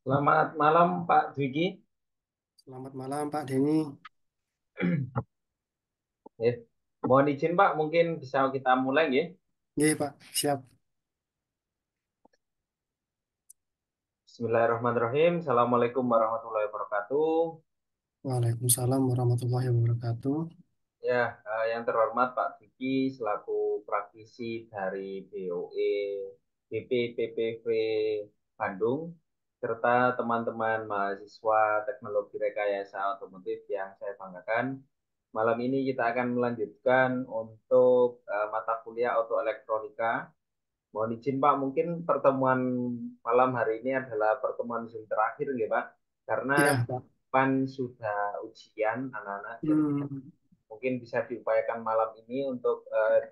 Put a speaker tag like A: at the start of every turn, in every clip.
A: Selamat malam Pak Dwiki.
B: Selamat malam Pak Denny.
A: Eh, mohon izin Pak, mungkin bisa kita mulai ya.
B: Iya Pak, siap.
A: Bismillahirrahmanirrahim. Assalamualaikum warahmatullahi wabarakatuh.
B: Waalaikumsalam warahmatullahi wabarakatuh.
A: Ya, yang terhormat Pak Dwiki selaku praktisi dari BOE BPPPV Bandung serta teman-teman mahasiswa teknologi rekayasa otomotif yang saya banggakan. Malam ini kita akan melanjutkan untuk mata kuliah auto elektronika. Mohon izin Pak, mungkin pertemuan malam hari ini adalah pertemuan Zoom terakhir ya Pak, karena
B: Iya Pak.
A: depan sudah ujian anak-anak, jadi
B: Hmm,
A: mungkin bisa diupayakan malam ini untuk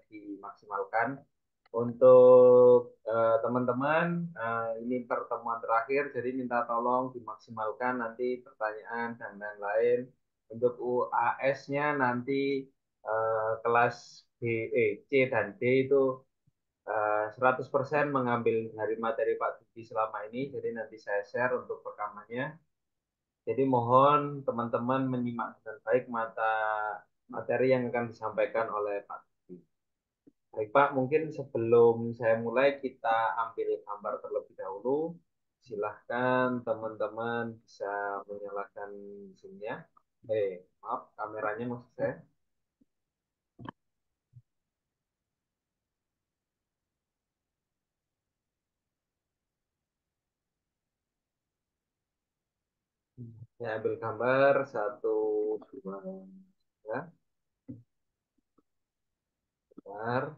A: dimaksimalkan. Untuk teman-teman, ini pertemuan terakhir, jadi minta tolong dimaksimalkan nanti pertanyaan dan lain-lain. Untuk UAS-nya nanti kelas C dan D itu 100% mengambil dari materi Pak Dudi selama ini, jadi nanti saya share untuk rekamannya. Jadi mohon teman-teman menyimak dengan baik materi yang akan disampaikan oleh Pak Dudi. Baik Pak, mungkin sebelum saya mulai kita ambil gambar terlebih dahulu. Silahkan teman-teman bisa menyalakan Zoom-nya. Maaf, kameranya maksud saya. Saya ambil gambar, satu, dua, ya, bentar.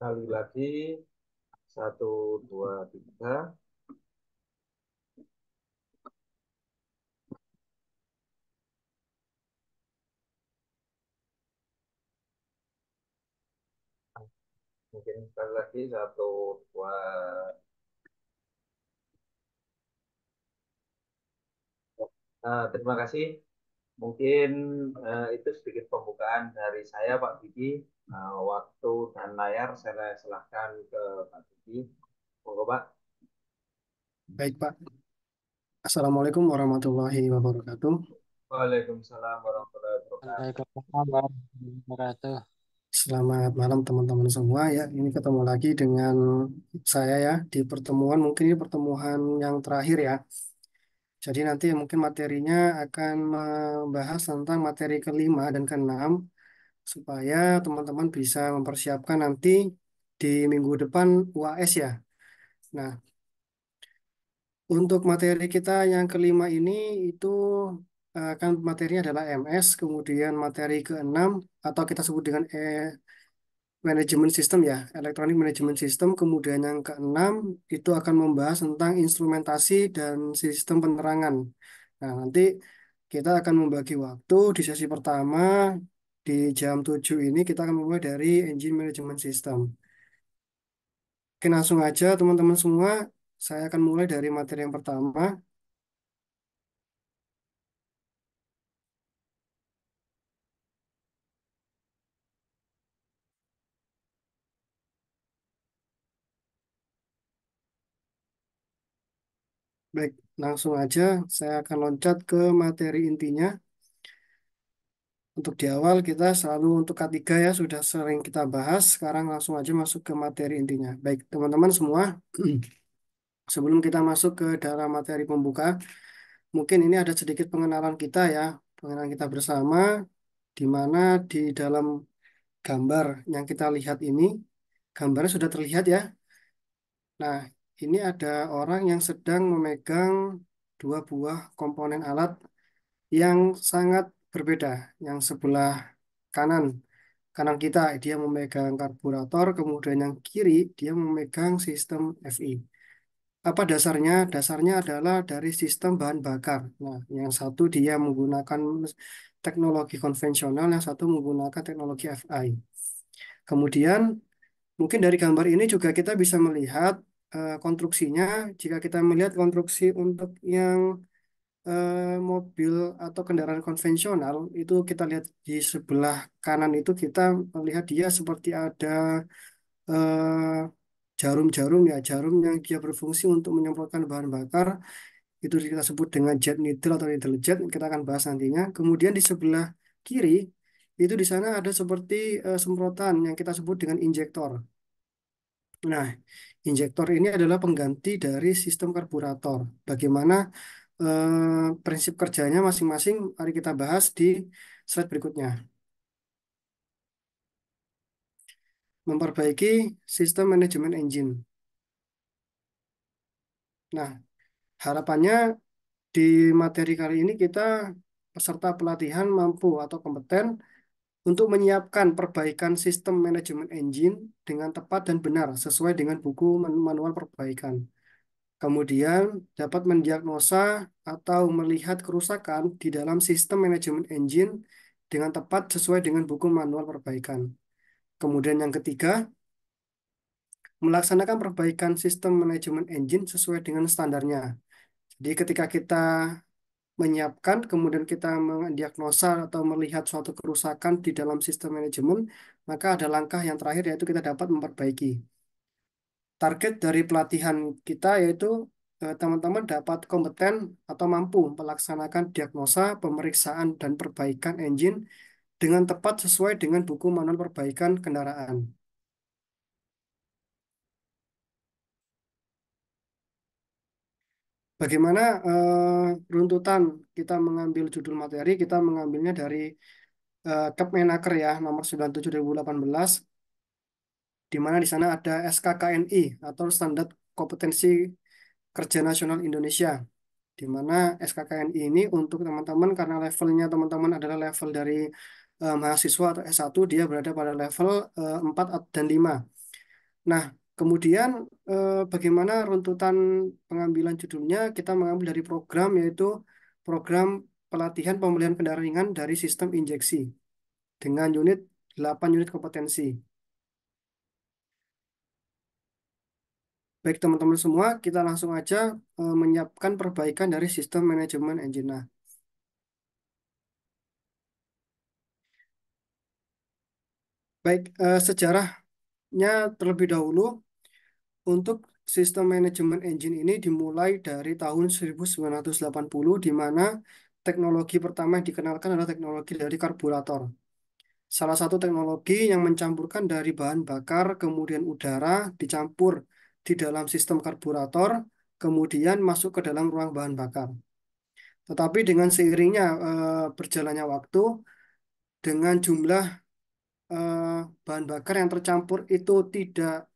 A: Sekali lagi, satu, dua, tiga. Mungkin sekali lagi, satu, dua. Terima kasih. Mungkin itu sedikit pembukaan dari saya, Pak Didi. Waktu dan layar saya silahkan ke Pak Didi. Monggo, Pak.
B: baik Pak. Assalamualaikum warahmatullahi wabarakatuh.
A: Waalaikumsalam warahmatullahi wabarakatuh.
C: Waalaikumsalam warahmatullahi wabarakatuh.
B: Selamat malam teman-teman semua ya. Ini ketemu lagi dengan saya ya di pertemuan, mungkin ini pertemuan yang terakhir ya. Jadi nanti mungkin materinya akan membahas tentang materi kelima dan keenam supaya teman-teman bisa mempersiapkan nanti di minggu depan UAS ya. Nah, untuk materi kita yang kelima ini itu kan materinya adalah MS, kemudian materi keenam atau kita sebut dengan manajemen sistem ya, Electronic Management System, kemudian yang keenam itu akan membahas tentang instrumentasi dan sistem penerangan. Nah, nanti kita akan membagi waktu di sesi pertama di jam 7 ini kita akan mulai dari Engine Management System. Oke, langsung aja teman-teman semua, saya akan mulai dari materi yang pertama. Baik, langsung aja saya akan loncat ke materi intinya. Untuk di awal kita selalu untuk K3 ya sudah sering kita bahas. Sekarang langsung aja masuk ke materi intinya. Baik, teman-teman semua, sebelum kita masuk ke dalam materi pembuka, mungkin ini ada sedikit pengenalan kita ya, pengenalan kita bersama, di mana di dalam gambar yang kita lihat ini, gambarnya sudah terlihat ya. Nah, ini ada orang yang sedang memegang dua buah komponen alat yang sangat berbeda. Yang sebelah kanan, kanan kita dia memegang karburator, kemudian yang kiri dia memegang sistem FI. Apa dasarnya? Dasarnya adalah dari sistem bahan bakar. Nah, yang satu dia menggunakan teknologi konvensional, yang satu menggunakan teknologi FI. Kemudian, mungkin dari gambar ini juga kita bisa melihat konstruksinya, jika kita melihat konstruksi untuk yang mobil atau kendaraan konvensional, itu kita lihat di sebelah kanan itu kita melihat dia seperti ada eh, jarum-jarum ya, jarum yang dia berfungsi untuk menyemprotkan bahan bakar. Itu kita sebut dengan jet needle atau needle jet, kita akan bahas nantinya. Kemudian di sebelah kiri itu di sana ada seperti semprotan yang kita sebut dengan injektor. Nah, injektor ini adalah pengganti dari sistem karburator. Bagaimana prinsip kerjanya masing-masing? Mari kita bahas di slide berikutnya. Memperbaiki sistem manajemen engine. Nah, harapannya di materi kali ini kita peserta pelatihan mampu atau kompeten untuk menyiapkan perbaikan sistem manajemen engine dengan tepat dan benar sesuai dengan buku manual perbaikan. Kemudian dapat mendiagnosa atau melihat kerusakan di dalam sistem manajemen engine dengan tepat sesuai dengan buku manual perbaikan. Kemudian yang ketiga, melaksanakan perbaikan sistem manajemen engine sesuai dengan standarnya. Jadi ketika kita menyiapkan, kemudian kita mendiagnosa atau melihat suatu kerusakan di dalam sistem manajemen, maka ada langkah yang terakhir yaitu kita dapat memperbaiki. Target dari pelatihan kita yaitu teman-teman dapat kompeten atau mampu melaksanakan diagnosa, pemeriksaan, dan perbaikan engine dengan tepat sesuai dengan buku manual perbaikan kendaraan. Bagaimana runtutan kita mengambil judul materi? Kita mengambilnya dari Kepmenaker ya, nomor 97 2018, di mana di sana ada SKKNI atau Standar Kompetensi Kerja Nasional Indonesia, di mana SKKNI ini untuk teman-teman karena levelnya teman-teman adalah level dari mahasiswa atau S1, dia berada pada level 4 dan 5. Nah, kemudian bagaimana runtutan pengambilan judulnya? Kita mengambil dari program yaitu program pelatihan pemulihan kendaraan ringan dari sistem injeksi dengan unit 8 unit kompetensi. Baik teman-teman semua, kita langsung aja menyiapkan perbaikan dari sistem manajemen engine. Nah, baik sejarahnya terlebih dahulu untuk sistem manajemen engine ini dimulai dari tahun 1980 di mana teknologi pertama yang dikenalkan adalah teknologi dari karburator. Salah satu teknologi yang mencampurkan dari bahan bakar kemudian udara dicampur di dalam sistem karburator kemudian masuk ke dalam ruang bahan bakar. Tetapi dengan seiringnya berjalannya waktu, dengan jumlah eh, bahan bakar yang tercampur itu tidak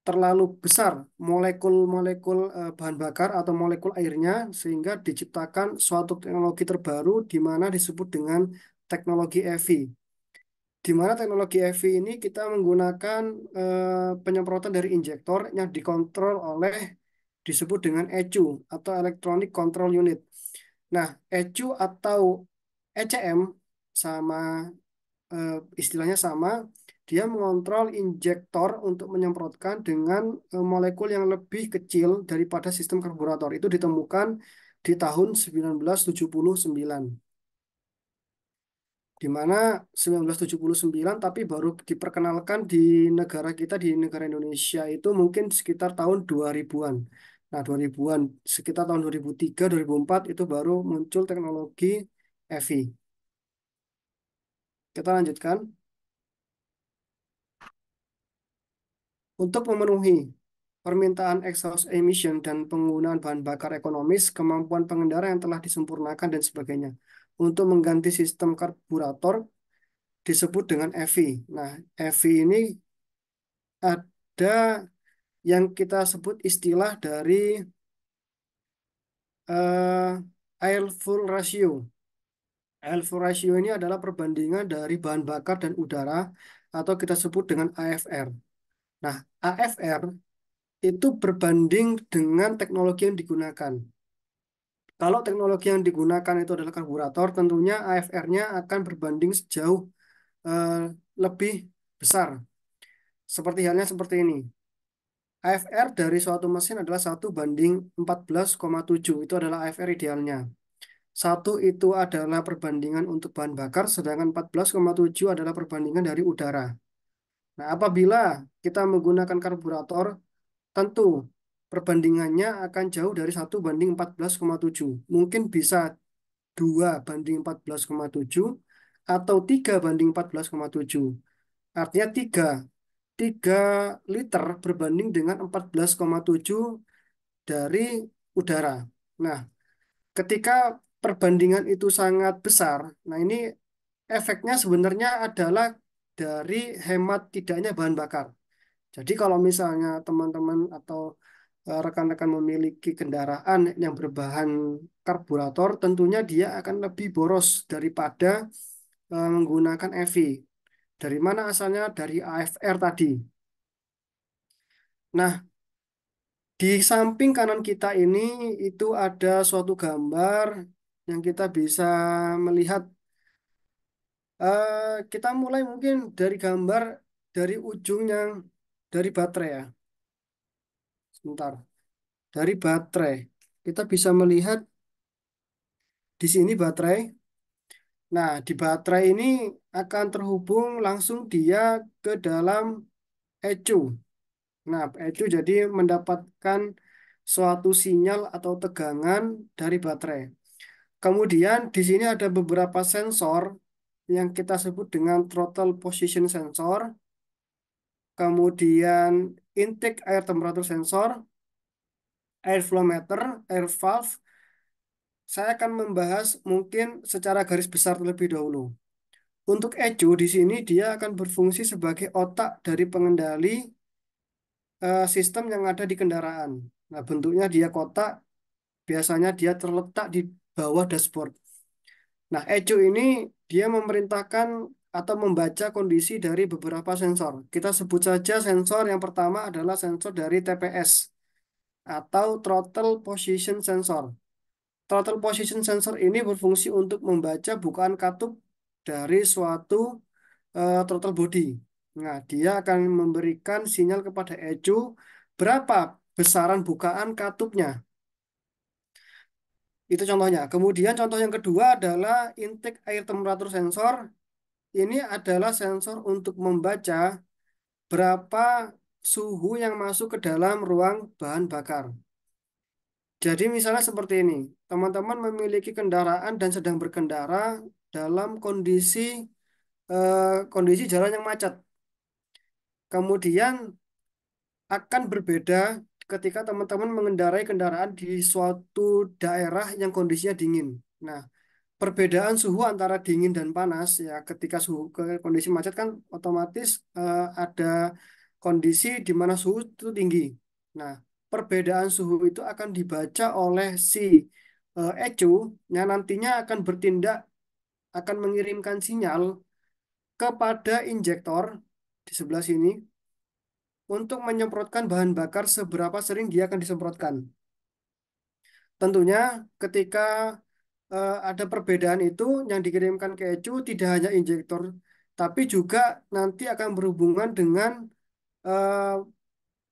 B: terlalu besar, molekul-molekul bahan bakar atau molekul airnya, sehingga diciptakan suatu teknologi terbaru di mana disebut dengan teknologi EVI. Di mana teknologi EVI ini kita menggunakan penyemprotan dari injektor yang dikontrol oleh disebut dengan ECU atau Electronic Control Unit. Nah, ECU atau ECM sama istilahnya sama, dia mengontrol injektor untuk menyemprotkan dengan molekul yang lebih kecil daripada sistem karburator. Itu ditemukan di tahun 1979. Di mana 1979 tapi baru diperkenalkan di negara kita, di negara Indonesia itu mungkin sekitar tahun 2000-an. Nah, 2000-an, sekitar tahun 2003, 2004 itu baru muncul teknologi EVI. Kita lanjutkan. Untuk memenuhi permintaan exhaust emission dan penggunaan bahan bakar ekonomis, kemampuan pengendara yang telah disempurnakan dan sebagainya. Untuk mengganti sistem karburator disebut dengan EV. Nah, EV ini ada yang kita sebut istilah dari air fuel ratio. Air fuel ratio ini adalah perbandingan dari bahan bakar dan udara atau kita sebut dengan AFR. Nah, AFR itu berbanding dengan teknologi yang digunakan. Kalau teknologi yang digunakan itu adalah karburator, tentunya AFR-nya akan berbanding sejauh eh, lebih besar. Seperti halnya seperti ini. AFR dari suatu mesin adalah 1:14,7. Itu adalah AFR idealnya. 1 itu adalah perbandingan untuk bahan bakar, sedangkan 14,7 adalah perbandingan dari udara. Nah, apabila kita menggunakan karburator, tentu perbandingannya akan jauh dari 1:14,7. Mungkin bisa 2:14,7 atau 3:14,7. Artinya 3 liter berbanding dengan 14,7 dari udara. Nah, ketika perbandingan itu sangat besar, nah ini efeknya sebenarnya adalah dari hemat tidaknya bahan bakar. Jadi kalau misalnya teman-teman atau rekan-rekan memiliki kendaraan yang berbahan karburator, tentunya dia akan lebih boros daripada menggunakan EV. Dari mana asalnya? Dari AFR tadi. Nah, di samping kanan kita ini itu ada suatu gambar yang kita bisa melihat. Kita mulai mungkin dari gambar dari ujung yang dari baterai ya. Sebentar. Dari baterai. Kita bisa melihat di sini baterai. Nah, di baterai ini akan terhubung langsung dia ke dalam ECU. Nah, ECU jadi mendapatkan suatu sinyal atau tegangan dari baterai. Kemudian di sini ada beberapa sensor yang kita sebut dengan throttle position sensor, kemudian intake air temperature sensor, air flow meter, air valve. Saya akan membahas mungkin secara garis besar terlebih dahulu. Untuk ECU di sini dia akan berfungsi sebagai otak dari pengendali sistem yang ada di kendaraan. Nah, bentuknya dia kotak, biasanya dia terletak di bawah dashboard. Nah, ECU ini dia memerintahkan atau membaca kondisi dari beberapa sensor. Kita sebut saja sensor yang pertama adalah sensor dari TPS atau Throttle Position Sensor. Throttle Position Sensor ini berfungsi untuk membaca bukaan katup dari suatu throttle body. Nah, dia akan memberikan sinyal kepada ECU berapa besaran bukaan katupnya. Itu contohnya. Kemudian contoh yang kedua adalah intake air temperature sensor. Ini adalah sensor untuk membaca berapa suhu yang masuk ke dalam ruang bahan bakar. Jadi misalnya seperti ini, teman-teman memiliki kendaraan dan sedang berkendara dalam kondisi jalan yang macet. Kemudian akan berbeda ketika teman-teman mengendarai kendaraan di suatu daerah yang kondisinya dingin. Nah, perbedaan suhu antara dingin dan panas ya ketika suhu ke kondisi macet kan otomatis ada kondisi di mana suhu itu tinggi. Nah, perbedaan suhu itu akan dibaca oleh si ECU yang nantinya akan bertindak akan mengirimkan sinyal kepada injektor di sebelah sini untuk menyemprotkan bahan bakar seberapa sering dia akan disemprotkan. Tentunya ketika ada perbedaan itu yang dikirimkan ke ECU tidak hanya injektor, tapi juga nanti akan berhubungan dengan eh,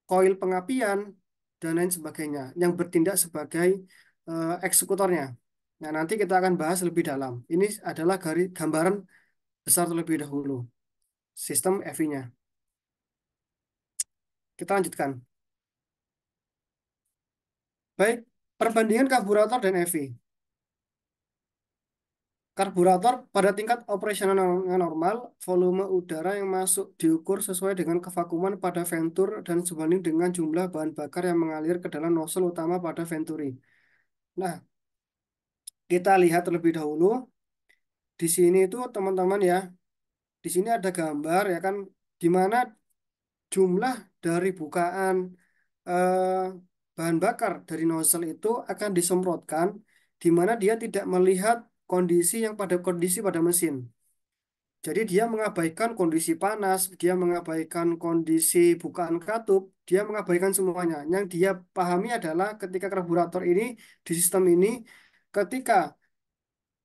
B: koil pengapian dan lain sebagainya yang bertindak sebagai eksekutornya. Nah, nanti kita akan bahas lebih dalam. Ini adalah gambaran besar terlebih dahulu, sistem EV-nya. Kita lanjutkan. Baik, perbandingan karburator dan EV. Karburator pada tingkat operasional yang normal, volume udara yang masuk diukur sesuai dengan kevakuman pada ventur dan sebanding dengan jumlah bahan bakar yang mengalir ke dalam nozzle utama pada venturi. Nah, kita lihat terlebih dahulu. Di sini itu teman-teman ya, di sini ada gambar ya kan, di mana jumlah dari bukaan eh, bahan bakar dari nozzle itu akan disemprotkan, di mana dia tidak melihat kondisi pada mesin. Jadi dia mengabaikan kondisi panas, dia mengabaikan kondisi bukaan katup, dia mengabaikan semuanya. Yang dia pahami adalah ketika karburator ini di sistem ini, ketika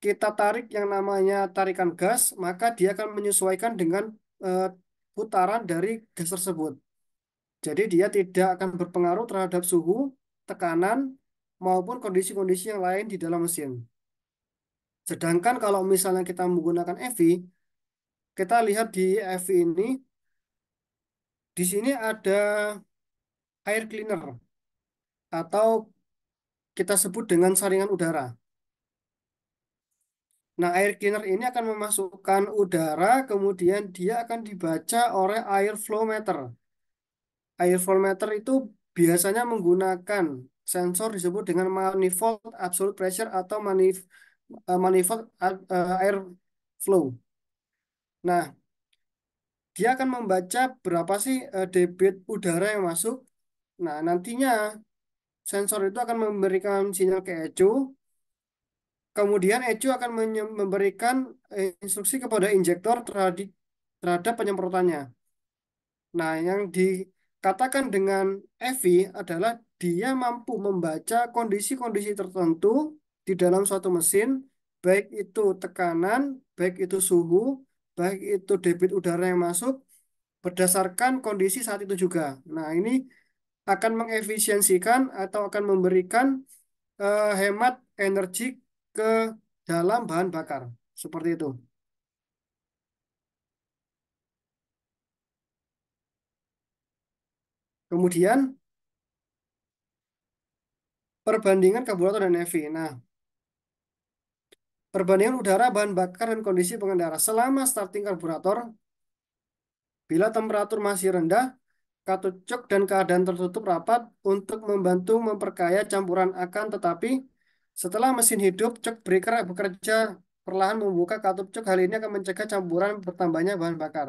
B: kita tarik yang namanya tarikan gas, maka dia akan menyesuaikan dengan eh, putaran dari gas tersebut. Jadi dia tidak akan berpengaruh terhadap suhu, tekanan, maupun kondisi-kondisi yang lain di dalam mesin. Sedangkan kalau misalnya kita menggunakan EV, kita lihat di EV ini, di sini ada air cleaner atau kita sebut dengan saringan udara. Nah, air cleaner ini akan memasukkan udara, kemudian dia akan dibaca oleh air flow meter. Air flow meter itu biasanya menggunakan sensor disebut dengan manifold absolute pressure atau manifold air flow. Nah, dia akan membaca berapa sih debit udara yang masuk. Nah, nantinya sensor itu akan memberikan sinyal ke ECU. Kemudian ECU akan memberikan instruksi kepada injektor terhadap penyemprotannya. Nah, yang dikatakan dengan EV adalah dia mampu membaca kondisi-kondisi tertentu di dalam suatu mesin, baik itu tekanan, baik itu suhu, baik itu debit udara yang masuk, berdasarkan kondisi saat itu juga. Nah, ini akan mengefisiensikan atau akan memberikan hemat energi ke dalam bahan bakar. Seperti itu. Kemudian perbandingan karburator dan EV. Nah, perbandingan udara, bahan bakar, dan kondisi pengendara. Selama starting karburator, bila temperatur masih rendah, katup cok dan keadaan tertutup rapat untuk membantu memperkaya campuran akan tetapi setelah mesin hidup, cok breaker bekerja perlahan membuka katup cok. Hal ini akan mencegah campuran bertambahnya bahan bakar.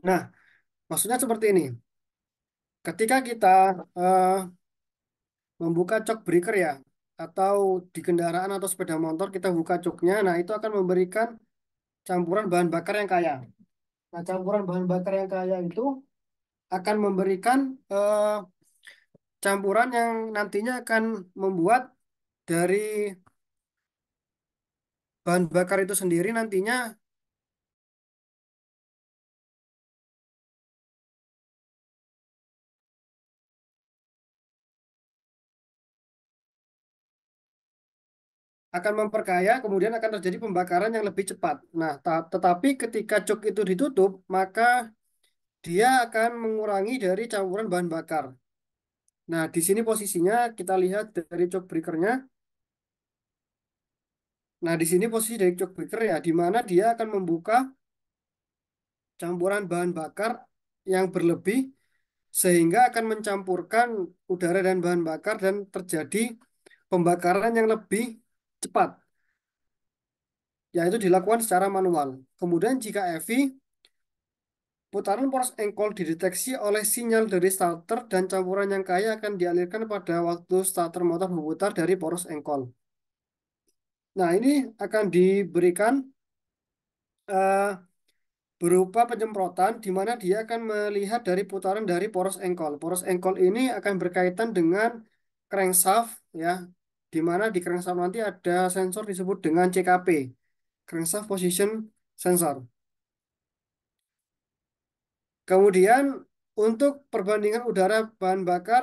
B: Nah, maksudnya seperti ini. Ketika kita eh, membuka cok breaker ya, atau di kendaraan atau sepeda motor kita buka coknya, nah itu akan memberikan campuran bahan bakar yang kaya. Nah, campuran bahan bakar yang kaya itu akan memberikan campuran yang nantinya akan membuat dari bahan bakar itu sendiri nantinya akan memperkaya, kemudian akan terjadi pembakaran yang lebih cepat. Nah, tetapi ketika cok itu ditutup, maka dia akan mengurangi dari campuran bahan bakar. Nah, di sini posisinya kita lihat dari cok breakernya. Nah, di sini posisi dari cok breaker ya, di mana dia akan membuka campuran bahan bakar yang berlebih sehingga akan mencampurkan udara dan bahan bakar dan terjadi pembakaran yang lebih cepat, yaitu dilakukan secara manual. Kemudian jika EV, putaran poros engkol dideteksi oleh sinyal dari starter dan campuran yang kaya akan dialirkan pada waktu starter motor berputar dari poros engkol. Nah, ini akan diberikan eh, berupa penyemprotan di mana dia akan melihat dari putaran dari poros engkol. Poros engkol ini akan berkaitan dengan crankshaft ya, di mana di crankshaft nanti ada sensor disebut dengan CKP, crankshaft position sensor. Kemudian untuk perbandingan udara bahan bakar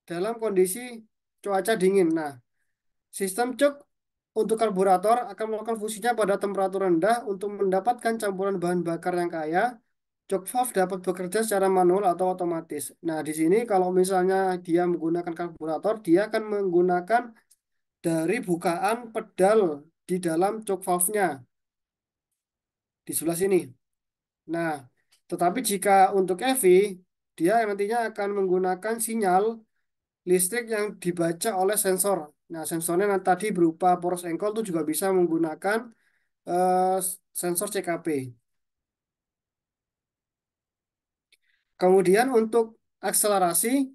B: dalam kondisi cuaca dingin. Nah, sistem cuk untuk karburator akan melakukan fungsinya pada temperatur rendah untuk mendapatkan campuran bahan bakar yang kaya. Jok valve dapat bekerja secara manual atau otomatis. Nah, di sini kalau misalnya dia menggunakan karburator, dia akan menggunakan dari bukaan pedal di dalam jok valve-nya di sebelah sini. Nah, tetapi jika untuk EV, dia nantinya akan menggunakan sinyal listrik yang dibaca oleh sensor. Nah, sensornya tadi berupa poros engkol itu juga bisa menggunakan eh, sensor CKP. Kemudian untuk akselerasi,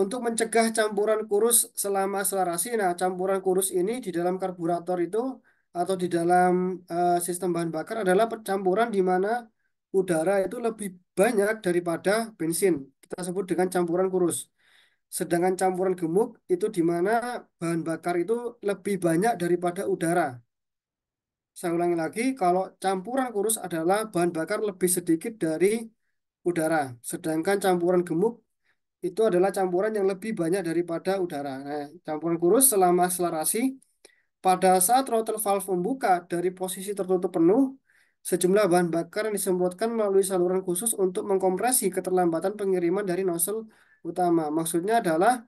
B: untuk mencegah campuran kurus selama akselerasi, nah campuran kurus ini di dalam karburator itu atau di dalam sistem bahan bakar adalah percampuran di mana udara itu lebih banyak daripada bensin. Kita sebut dengan campuran kurus. Sedangkan campuran gemuk itu di mana bahan bakar itu lebih banyak daripada udara. Saya ulangi lagi, kalau campuran kurus adalah bahan bakar lebih sedikit dari udara. Sedangkan campuran gemuk itu adalah campuran yang lebih banyak daripada udara. Nah, campuran kurus selama akselerasi, pada saat throttle valve membuka dari posisi tertutup penuh, sejumlah bahan bakar yang disemprotkan melalui saluran khusus untuk mengkompresi keterlambatan pengiriman dari nozzle utama. Maksudnya adalah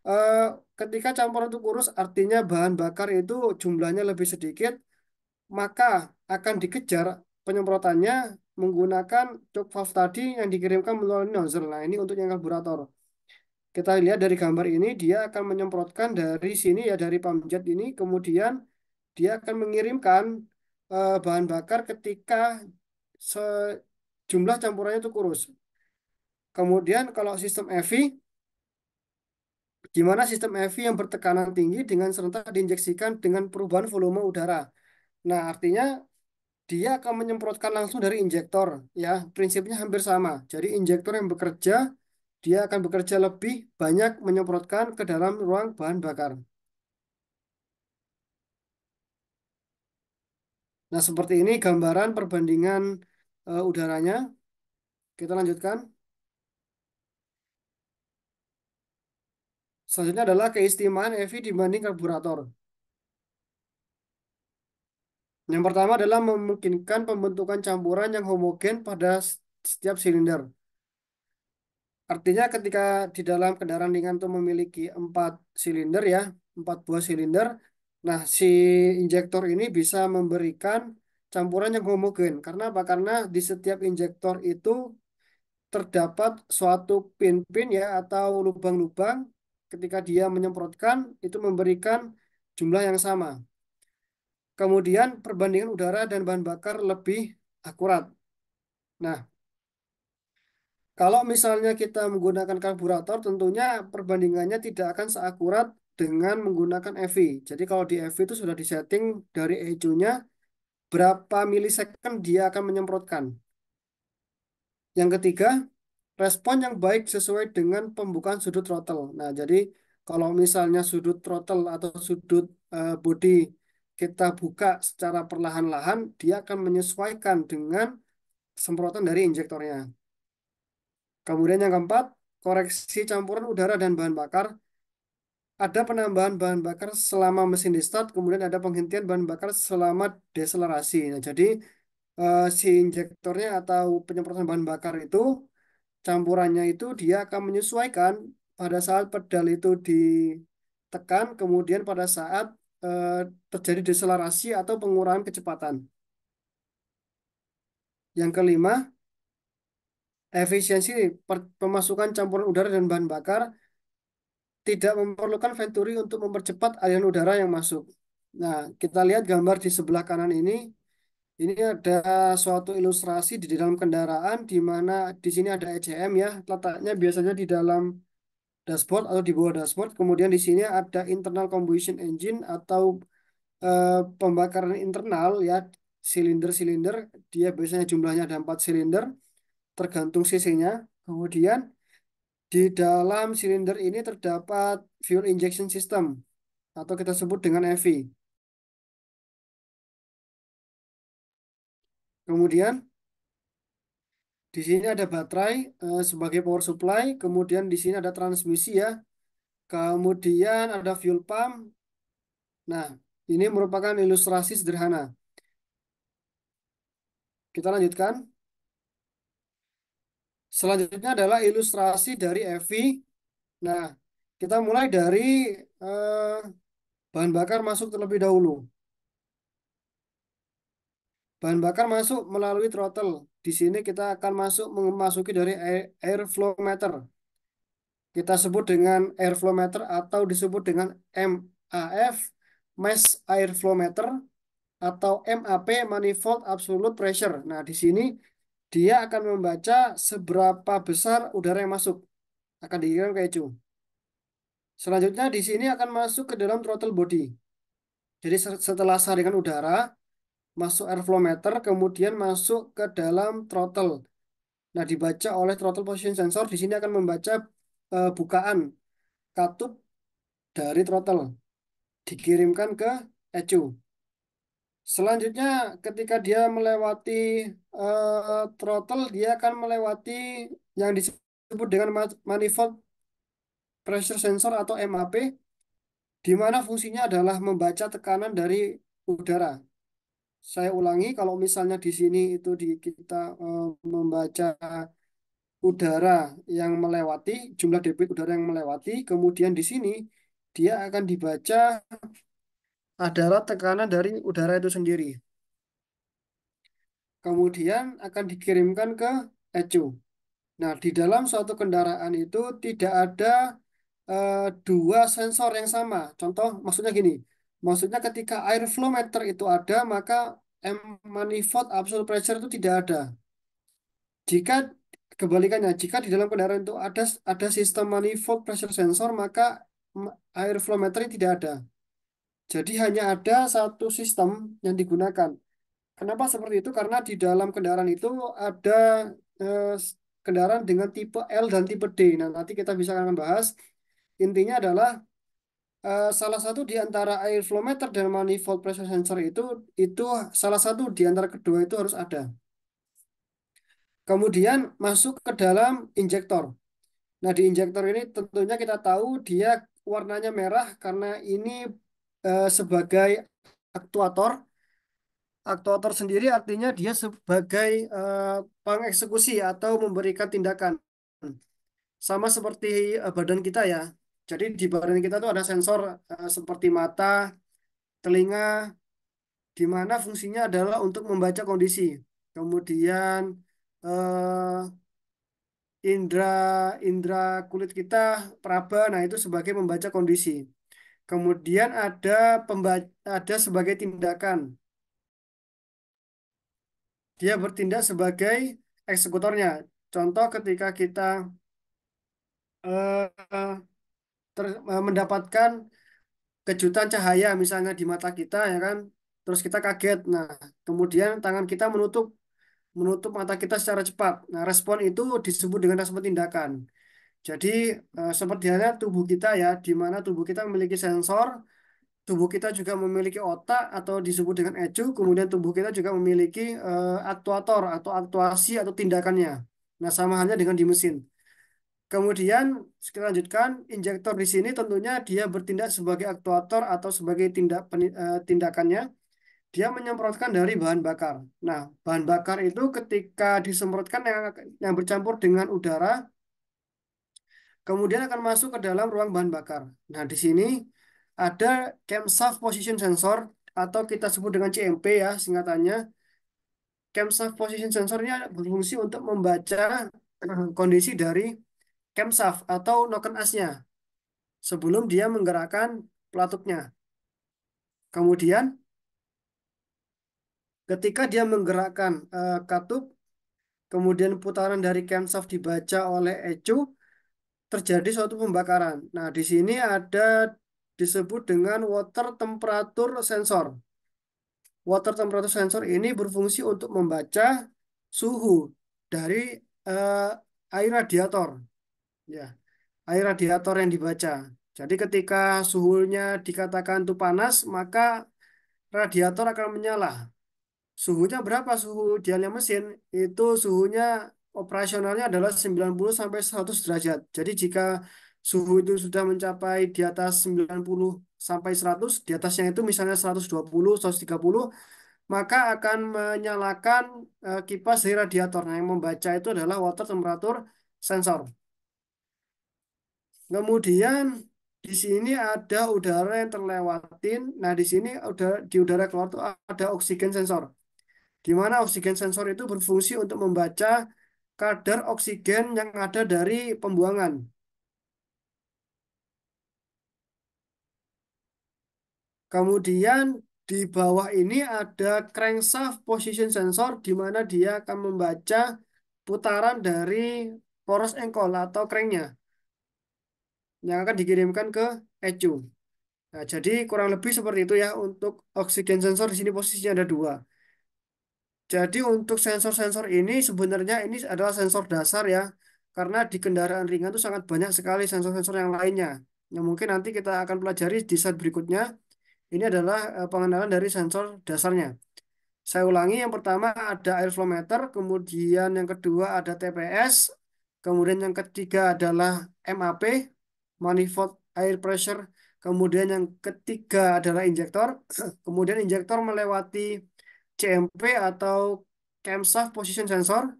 B: eh, ketika campuran itu kurus, artinya bahan bakar itu jumlahnya lebih sedikit, maka akan dikejar penyemprotannya menggunakan choke valve tadi yang dikirimkan melalui nozzle. Nah, ini untuk yang karburator. Kita lihat dari gambar ini, dia akan menyemprotkan dari sini ya, dari pump jet ini, kemudian dia akan mengirimkan bahan bakar ketika sejumlah campurannya itu kurus. Kemudian kalau sistem EV, di mana sistem EV yang bertekanan tinggi dengan serentak diinjeksikan dengan perubahan volume udara. Nah, artinya dia akan menyemprotkan langsung dari injektor, ya, prinsipnya hampir sama. Jadi injektor yang bekerja, dia akan bekerja lebih banyak menyemprotkan ke dalam ruang bahan bakar. Nah, seperti ini gambaran perbandingan udaranya. Kita lanjutkan. Selanjutnya adalah keistimewaan EV dibanding karburator. Yang pertama adalah memungkinkan pembentukan campuran yang homogen pada setiap silinder. Artinya ketika di dalam kendaraan ringan itu memiliki 4 silinder ya, 4 buah silinder. Nah, si injektor ini bisa memberikan campuran yang homogen. Karena apa? Karena di setiap injektor itu terdapat suatu pin-pin ya atau lubang-lubang. Ketika dia menyemprotkan itu memberikan jumlah yang sama. Kemudian perbandingan udara dan bahan bakar lebih akurat. Nah, kalau misalnya kita menggunakan karburator, tentunya perbandingannya tidak akan seakurat dengan menggunakan EV. Jadi kalau di EV itu sudah disetting dari ECU-nya berapa milisecond dia akan menyemprotkan. Yang ketiga, respon yang baik sesuai dengan pembukaan sudut throttle. Nah, jadi kalau misalnya sudut throttle atau sudut bodi kita buka secara perlahan-lahan, dia akan menyesuaikan dengan semprotan dari injektornya. Kemudian yang keempat, koreksi campuran udara dan bahan bakar. Ada penambahan bahan bakar selama mesin di start, kemudian ada penghentian bahan bakar selama deselerasi. Nah, jadi si injektornya atau penyemprotan bahan bakar itu, campurannya itu dia akan menyesuaikan pada saat pedal itu ditekan, kemudian pada saat eh, terjadi deselerasi atau pengurangan kecepatan. Yang kelima, efisiensi pemasukan campuran udara dan bahan bakar tidak memerlukan venturi untuk mempercepat aliran udara yang masuk. Nah, kita lihat gambar di sebelah kanan ini. Ini ada suatu ilustrasi di dalam kendaraan di mana di sini ada ECM ya, letaknya biasanya di dalam dashboard atau di bawah dashboard. Kemudian di sini ada internal combustion engine atau pembakaran internal ya, silinder-silinder. Dia biasanya jumlahnya ada 4 silinder, tergantung cc-nya. Kemudian di dalam silinder ini terdapat fuel injection system atau kita sebut dengan EV. Kemudian di sini ada baterai sebagai power supply, kemudian di sini ada transmisi ya, kemudian ada fuel pump. Nah, ini merupakan ilustrasi sederhana. Kita lanjutkan. Selanjutnya adalah ilustrasi dari EV. Nah, kita mulai dari eh, bahan bakar masuk terlebih dahulu. Bahan bakar masuk melalui throttle. Di sini kita akan memasuki dari airflow meter. Kita sebut dengan airflow meter atau disebut dengan MAF, Mass Airflow Meter, atau MAP, Manifold Absolute Pressure. Nah, di sini dia akan membaca seberapa besar udara yang masuk, akan dikirim ke ECU. Selanjutnya di sini akan masuk ke dalam throttle body. Jadi setelah saringan udara, masuk airflow meter, kemudian masuk ke dalam throttle. Nah, dibaca oleh throttle position sensor, di sini akan membaca bukaan katup dari throttle, dikirimkan ke ECU. Selanjutnya, ketika dia melewati throttle, dia akan melewati yang disebut dengan manifold pressure sensor atau MAP, di mana fungsinya adalah membaca tekanan dari udara. Saya ulangi, kalau misalnya di sini itu kita membaca udara yang melewati, jumlah debit udara yang melewati, kemudian di sini dia akan dibaca adalah tekanan dari udara itu sendiri. Kemudian akan dikirimkan ke ECU. Nah, di dalam suatu kendaraan itu tidak ada dua sensor yang sama. Contoh, maksudnya gini. Maksudnya ketika airflow meter itu ada, maka manifold absolute pressure itu tidak ada. Jika kebalikannya, jika di dalam kendaraan itu ada sistem manifold pressure sensor, maka airflow meter tidak ada. Jadi hanya ada satu sistem yang digunakan. Kenapa seperti itu? Karena di dalam kendaraan itu ada eh, kendaraan dengan tipe L dan tipe D. Nah, nanti kita bisa akan bahas. Intinya adalah salah satu di antara airflow meter dan manifold pressure sensor itu salah satu di antara kedua itu harus ada. Kemudian masuk ke dalam injektor. Nah, di injektor ini tentunya kita tahu dia warnanya merah karena ini sebagai aktuator. Aktuator sendiri artinya dia sebagai pengeksekusi atau memberikan tindakan. Sama seperti badan kita ya. Jadi di badan kita tuh ada sensor seperti mata, telinga, di mana fungsinya adalah untuk membaca kondisi. Kemudian eh, indera indera kulit kita, peraba, nah itu sebagai membaca kondisi. Kemudian ada sebagai tindakan. Dia bertindak sebagai eksekutornya. Contoh ketika kita eh, mendapatkan kejutan cahaya misalnya di mata kita ya kan, terus kita kaget. Nah, kemudian tangan kita menutup menutup mata kita secara cepat. Nah, respon itu disebut dengan respon tindakan. Jadi seperti halnya tubuh kita ya, di mana tubuh kita memiliki sensor, tubuh kita juga memiliki otak atau disebut dengan ECU, kemudian tubuh kita juga memiliki aktuator atau aktuasi atau tindakannya. Nah, sama halnya dengan di mesin. Kemudian kita lanjutkan, injektor di sini tentunya dia bertindak sebagai aktuator atau sebagai tindakannya. Dia menyemprotkan dari bahan bakar. Nah, bahan bakar itu ketika disemprotkan yang bercampur dengan udara, kemudian akan masuk ke dalam ruang bahan bakar. Nah, di sini ada camshaft position sensor atau kita sebut dengan CMP ya singkatannya. Camshaft position sensornya berfungsi untuk membaca kondisi dari camshaft atau noken asnya sebelum dia menggerakkan pelatutnya. Kemudian ketika dia menggerakkan katup, kemudian putaran dari camshaft dibaca oleh ECU, terjadi suatu pembakaran. Nah, di sini ada disebut dengan water temperature sensor. Water temperature sensor ini berfungsi untuk membaca suhu dari eh, air radiator. Ya, air radiator yang dibaca. Jadi ketika suhunya dikatakan itu panas, maka radiator akan menyala. Suhunya berapa suhu idealnya mesin? Itu suhunya operasionalnya adalah 90 sampai 100 derajat. Jadi jika suhu itu sudah mencapai di atas 90 sampai 100, di atasnya itu misalnya 120, 130, maka akan menyalakan kipas dari radiator. Nah, yang membaca itu adalah water temperature sensor. Kemudian di sini ada udara yang terlewatin. Nah, di sini di udara keluar itu ada oksigen sensor, di mana oksigen sensor itu berfungsi untuk membaca kadar oksigen yang ada dari pembuangan. Kemudian di bawah ini ada crankshaft position sensor, di mana dia akan membaca putaran dari poros engkol atau cranknya yang akan dikirimkan ke ECU. Nah, jadi kurang lebih seperti itu ya untuk oksigen sensor di sini posisinya ada dua. Jadi untuk sensor-sensor ini sebenarnya ini adalah sensor dasar ya, karena di kendaraan ringan itu sangat banyak sekali sensor-sensor yang lainnya. yang mungkin nanti kita akan pelajari di slide berikutnya. Ini adalah pengenalan dari sensor dasarnya. Saya ulangi, yang pertama ada airflow meter, kemudian yang kedua ada TPS, kemudian yang ketiga adalah MAP, manifold air pressure, kemudian yang ketiga adalah injektor, kemudian injektor melewati CMP atau camshaft position sensor,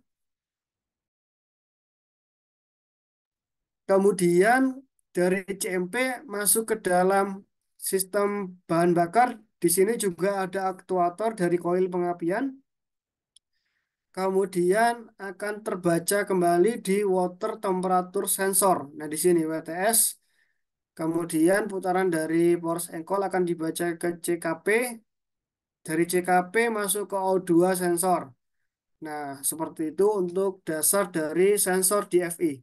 B: kemudian dari CMP masuk ke dalam sistem bahan bakar. Di sini juga ada aktuator dari koil pengapian. Kemudian akan terbaca kembali di water temperature sensor. Nah, di sini WTS. Kemudian putaran dari force encall akan dibaca ke CKP. Dari CKP masuk ke O2 sensor. Nah, seperti itu untuk dasar dari sensor DFI.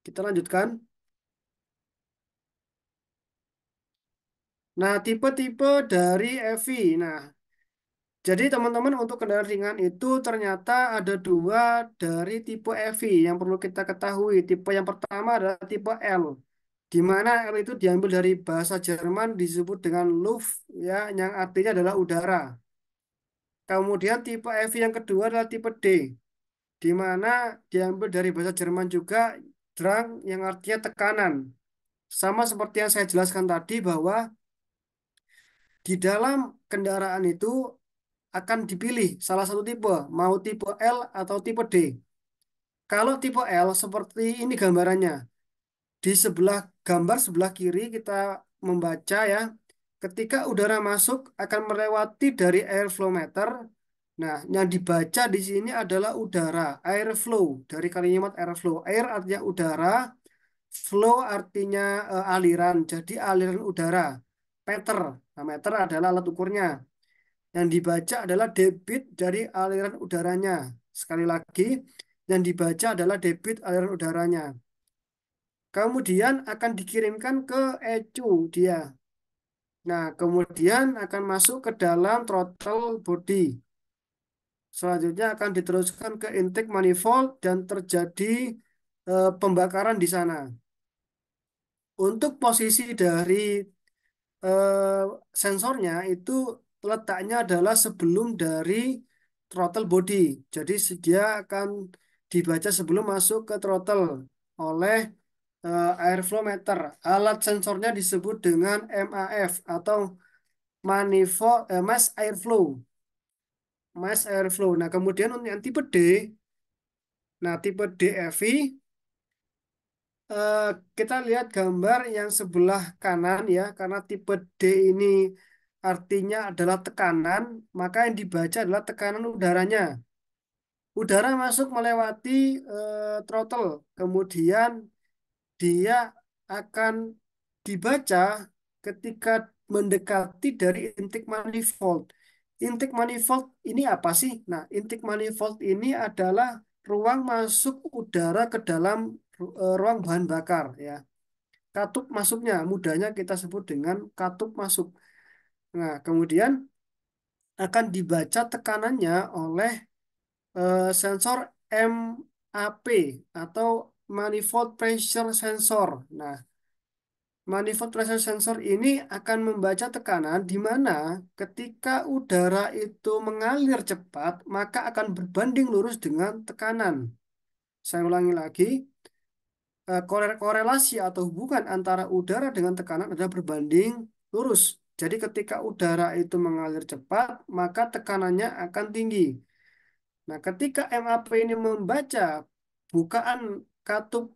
B: Kita lanjutkan. Nah, tipe-tipe dari FI. Nah, jadi teman-teman untuk kendaraan ringan itu ternyata ada dua dari tipe EV yang perlu kita ketahui. Tipe yang pertama adalah tipe L, di mana L itu diambil dari bahasa Jerman disebut dengan Luft, ya, yang artinya adalah udara. Kemudian tipe EV yang kedua adalah tipe D, di mana diambil dari bahasa Jerman juga Drang yang artinya tekanan. Sama seperti yang saya jelaskan tadi bahwa di dalam kendaraan itu akan dipilih salah satu tipe, mau tipe L atau tipe D. Kalau tipe L seperti ini gambarannya. Di sebelah gambar sebelah kiri kita membaca ya, ketika udara masuk akan melewati dari airflow meter. Nah, yang dibaca di sini adalah udara, airflow dari kalimat airflow. Air artinya udara, flow artinya aliran. Jadi aliran udara. Meter. Nah, meter adalah alat ukurnya. Yang dibaca adalah debit dari aliran udaranya. Sekali lagi, yang dibaca adalah debit aliran udaranya. Kemudian akan dikirimkan ke ECU dia. Nah, kemudian akan masuk ke dalam throttle body. Selanjutnya akan diteruskan ke intake manifold dan terjadi pembakaran di sana. Untuk posisi dari eh, sensornya itu letaknya adalah sebelum dari throttle body. Jadi dia akan dibaca sebelum masuk ke throttle oleh airflow meter. Alat sensornya disebut dengan MAF atau mass airflow. Mass airflow. Nah, kemudian untuk yang tipe D, nah tipe DFI, eh, kita lihat gambar yang sebelah kanan ya, karena tipe D ini artinya adalah tekanan, maka yang dibaca adalah tekanan udaranya. Udara masuk melewati throttle, kemudian dia akan dibaca ketika mendekati dari intake manifold. Intake manifold ini apa sih? Nah, intake manifold ini adalah ruang masuk udara ke dalam ruang bahan bakar ya. Katup masuknya, mudahnya kita sebut dengan katup masuk. Nah, kemudian akan dibaca tekanannya oleh sensor MAP atau manifold pressure sensor. Nah, manifold pressure sensor ini akan membaca tekanan di mana ketika udara itu mengalir cepat, maka akan berbanding lurus dengan tekanan. Saya ulangi lagi, korelasi atau hubungan antara udara dengan tekanan adalah berbanding lurus. Jadi ketika udara itu mengalir cepat, maka tekanannya akan tinggi. Nah, ketika MAP ini membaca bukaan katup,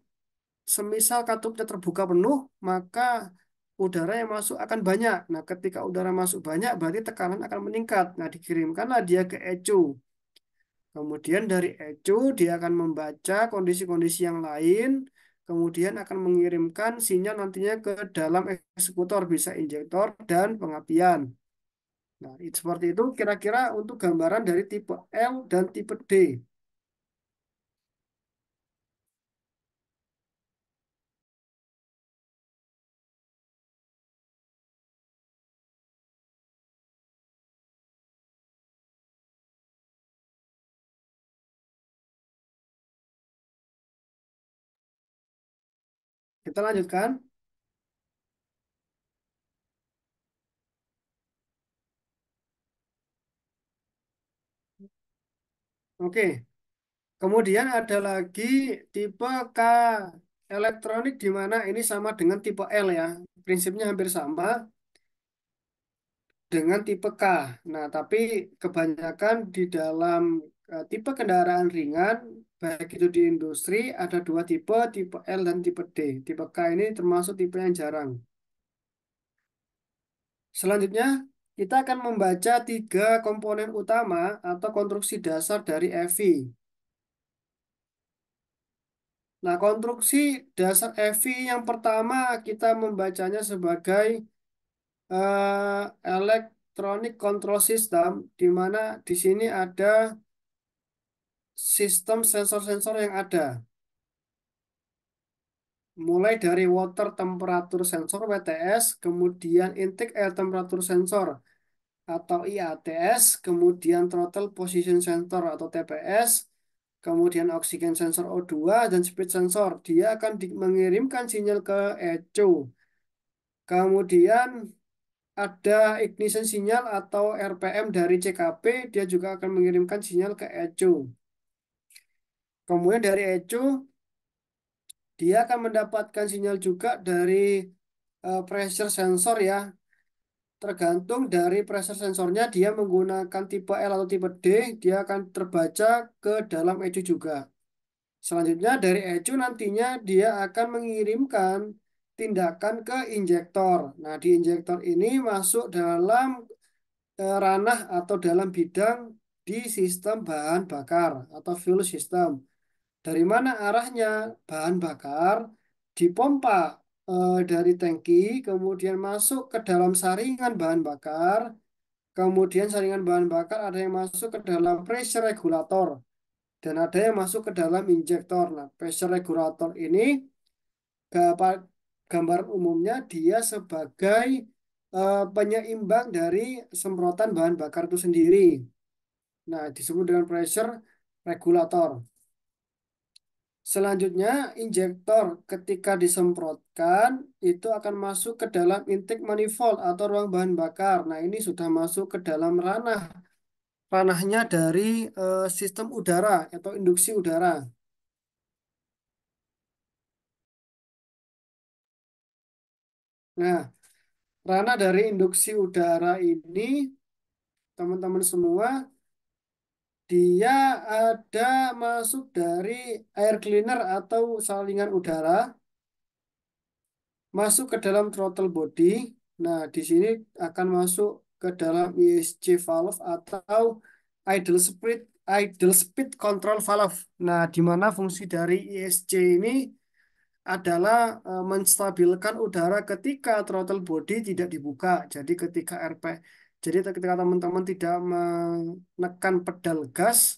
B: semisal katupnya terbuka penuh, maka udara yang masuk akan banyak. Nah, ketika udara masuk banyak, berarti tekanan akan meningkat. Nah, dikirimkanlah dia ke ECU. Kemudian dari ECU, dia akan membaca kondisi-kondisi yang lain, kemudian akan mengirimkan sinyal nantinya ke dalam eksekutor, bisa injektor dan pengapian. Nah, seperti itu kira-kira untuk gambaran dari tipe L dan tipe D. Kita lanjutkan. Oke. Kemudian ada lagi tipe K elektronik di mana ini sama dengan tipe L ya. Prinsipnya hampir sama dengan tipe K. Nah, tapi kebanyakan di dalam tipe kendaraan ringan, baik itu di industri, ada dua tipe, tipe L dan tipe D. Tipe K ini termasuk tipe yang jarang. Selanjutnya, kita akan membaca tiga komponen utama atau konstruksi dasar dari EVI. Nah, konstruksi dasar EVI yang pertama kita membacanya sebagai Electronic Control System, di mana di sini ada sistem sensor-sensor yang ada, mulai dari water temperature sensor (WTS), kemudian intake air temperature sensor atau IATS, kemudian throttle position sensor atau TPS, kemudian oxygen sensor O2 dan speed sensor. Dia akan mengirimkan sinyal ke ECU. Kemudian ada ignition sinyal atau RPM dari CKP, dia juga akan mengirimkan sinyal ke ECU. Kemudian dari ECU, dia akan mendapatkan sinyal juga dari pressure sensor ya. Tergantung dari pressure sensornya, dia menggunakan tipe L atau tipe D, dia akan terbaca ke dalam ECU juga. Selanjutnya dari ECU nantinya dia akan mengirimkan tindakan ke injektor. Nah, di injektor ini masuk dalam ranah atau dalam bidang di sistem bahan bakar atau fuel system. Dari mana arahnya? Bahan bakar dipompa dari tangki, kemudian masuk ke dalam saringan bahan bakar, kemudian saringan bahan bakar ada yang masuk ke dalam pressure regulator, dan ada yang masuk ke dalam injektor. Nah, pressure regulator ini gambar umumnya dia sebagai penyeimbang dari semprotan bahan bakar itu sendiri. Nah, disebut dengan pressure regulator. Selanjutnya, injektor ketika disemprotkan itu akan masuk ke dalam intake manifold atau ruang bahan bakar. Nah, ini sudah masuk ke dalam ranahnya dari sistem udara atau induksi udara. Nah, ranah dari induksi udara ini, teman-teman semua, dia ada masuk dari air cleaner atau salingan udara, masuk ke dalam throttle body. Nah, di sini akan masuk ke dalam ESC valve atau idle speed control valve. Nah, di mana fungsi dari ESC ini adalah menstabilkan udara ketika throttle body tidak dibuka. Jadi ketika teman-teman tidak menekan pedal gas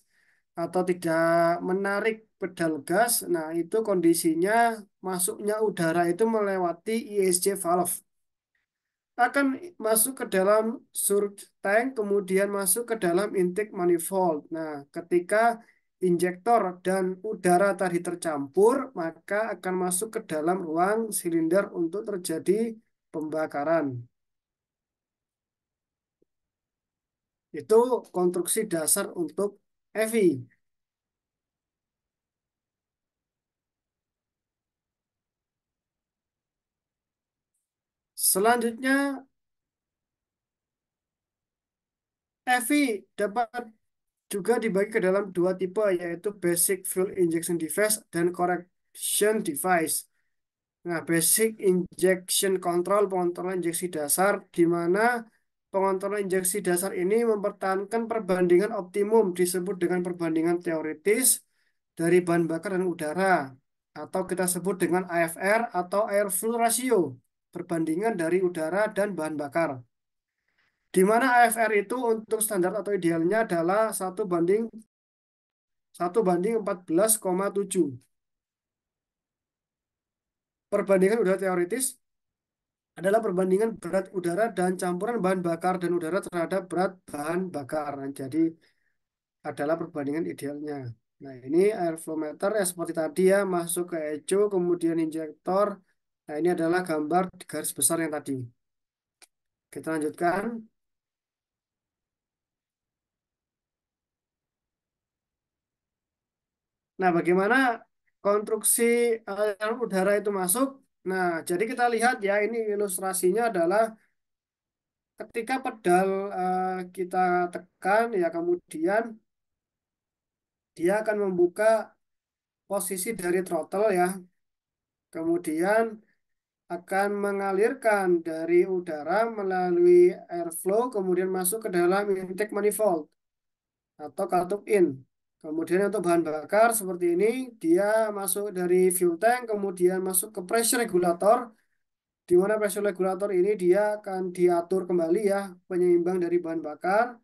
B: atau tidak menarik pedal gas, nah itu kondisinya masuknya udara itu melewati ESC valve akan masuk ke dalam surge tank, kemudian masuk ke dalam intake manifold. Nah, ketika injektor dan udara tadi tercampur, maka akan masuk ke dalam ruang silinder untuk terjadi pembakaran. Itu konstruksi dasar untuk EVI. Selanjutnya, EVI dapat juga dibagi ke dalam dua tipe, yaitu Basic Fuel Injection Device dan Correction Device. Nah, basic injection control, pengontrolan injeksi dasar, di mana pengontrolan injeksi dasar ini mempertahankan perbandingan optimum, disebut dengan perbandingan teoritis dari bahan bakar dan udara, atau kita sebut dengan AFR atau Air Fuel Ratio, perbandingan dari udara dan bahan bakar. Di mana AFR itu untuk standar atau idealnya adalah 1 banding 14,7. Perbandingan udara teoritis adalah perbandingan berat udara dan campuran bahan bakar dan udara terhadap berat bahan bakar. Nah, jadi adalah perbandingan idealnya. Nah, ini airflow meter ya seperti tadi ya, masuk ke ECU, kemudian injektor, Nah, ini adalah gambar garis besar yang tadi. Kita lanjutkan. Nah, bagaimana konstruksi aliran udara itu masuk? Nah, jadi kita lihat ya, ini ilustrasinya adalah ketika pedal kita tekan, ya kemudian dia akan membuka posisi dari throttle ya. Kemudian akan mengalirkan dari udara melalui airflow, kemudian masuk ke dalam intake manifold atau katup in. Kemudian untuk bahan bakar seperti ini, dia masuk dari fuel tank, kemudian masuk ke pressure regulator, di mana pressure regulator ini dia akan diatur kembali ya, penyeimbang dari bahan bakar,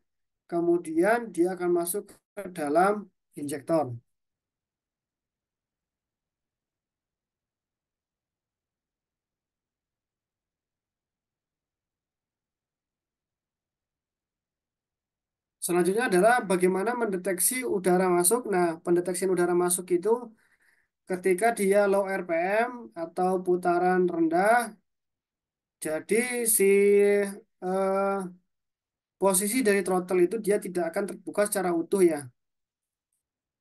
B: kemudian dia akan masuk ke dalam injektor. Selanjutnya adalah bagaimana mendeteksi udara masuk. Nah, pendeteksian udara masuk itu ketika dia low RPM atau putaran rendah, jadi si posisi dari throttle itu dia tidak akan terbuka secara utuh ya.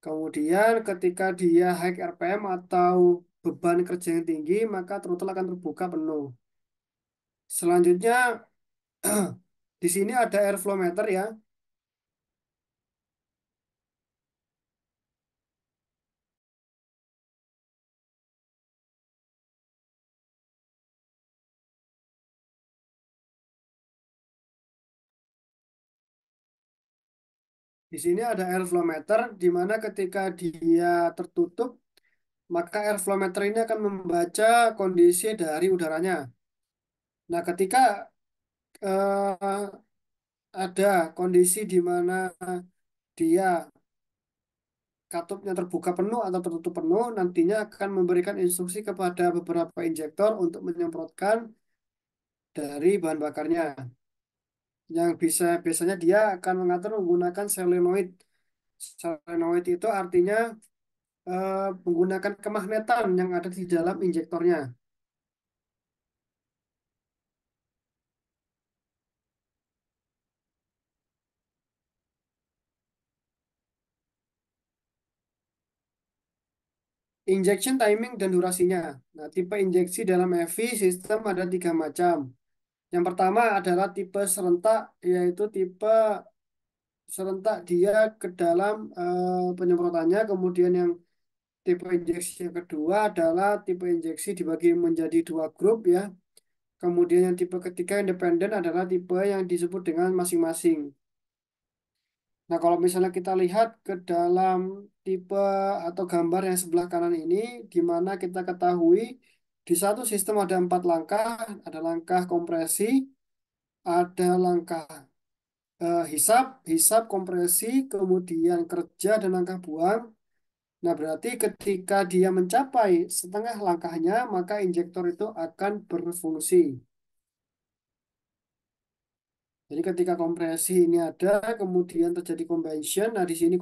B: Kemudian ketika dia high RPM atau beban kerja yang tinggi, maka throttle akan terbuka penuh. Selanjutnya di sini ada airflow meter ya. Di sini ada airflow meter di mana ketika dia tertutup, maka airflow meter ini akan membaca kondisi dari udaranya. Nah, ketika eh, ada kondisi di mana dia katupnya terbuka penuh atau tertutup penuh, nantinya akan memberikan instruksi kepada beberapa injektor untuk menyemprotkan dari bahan bakarnya. Yang biasanya dia akan mengatur menggunakan solenoid. Solenoid itu artinya menggunakan kemagnetan yang ada di dalam injektornya. Injection timing dan durasinya. Nah, tipe injeksi dalam EV sistem ada tiga macam. Yang pertama adalah tipe serentak, yaitu tipe serentak dia ke dalam penyemprotannya. Kemudian yang tipe injeksi yang kedua adalah tipe injeksi dibagi menjadi dua grup ya. Kemudian yang tipe ketiga independen adalah tipe yang disebut dengan masing-masing. Nah, kalau misalnya kita lihat ke dalam tipe atau gambar yang sebelah kanan ini, di mana kita ketahui di satu sistem ada empat langkah, ada langkah kompresi, ada langkah hisap, hisap, kompresi, kemudian kerja, dan langkah buang. Nah, berarti ketika dia mencapai setengah langkahnya, maka injektor itu akan berfungsi. Jadi ketika kompresi ini ada, kemudian terjadi combustion. Nah, di sini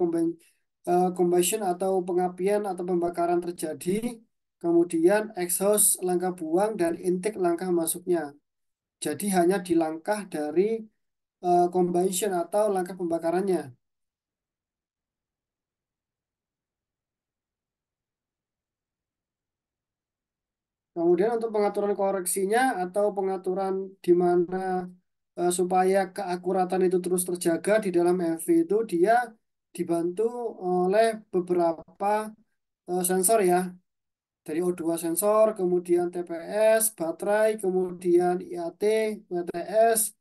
B: combustion atau pengapian atau pembakaran terjadi. Kemudian exhaust langkah buang dan intake langkah masuknya. Jadi hanya di langkah dari combustion atau langkah pembakarannya. Kemudian untuk pengaturan koreksinya atau pengaturan di mana supaya keakuratan itu terus terjaga di dalam MV itu dia dibantu oleh beberapa sensor ya. Dari O2 sensor, kemudian TPS, baterai, kemudian IAT, WTS,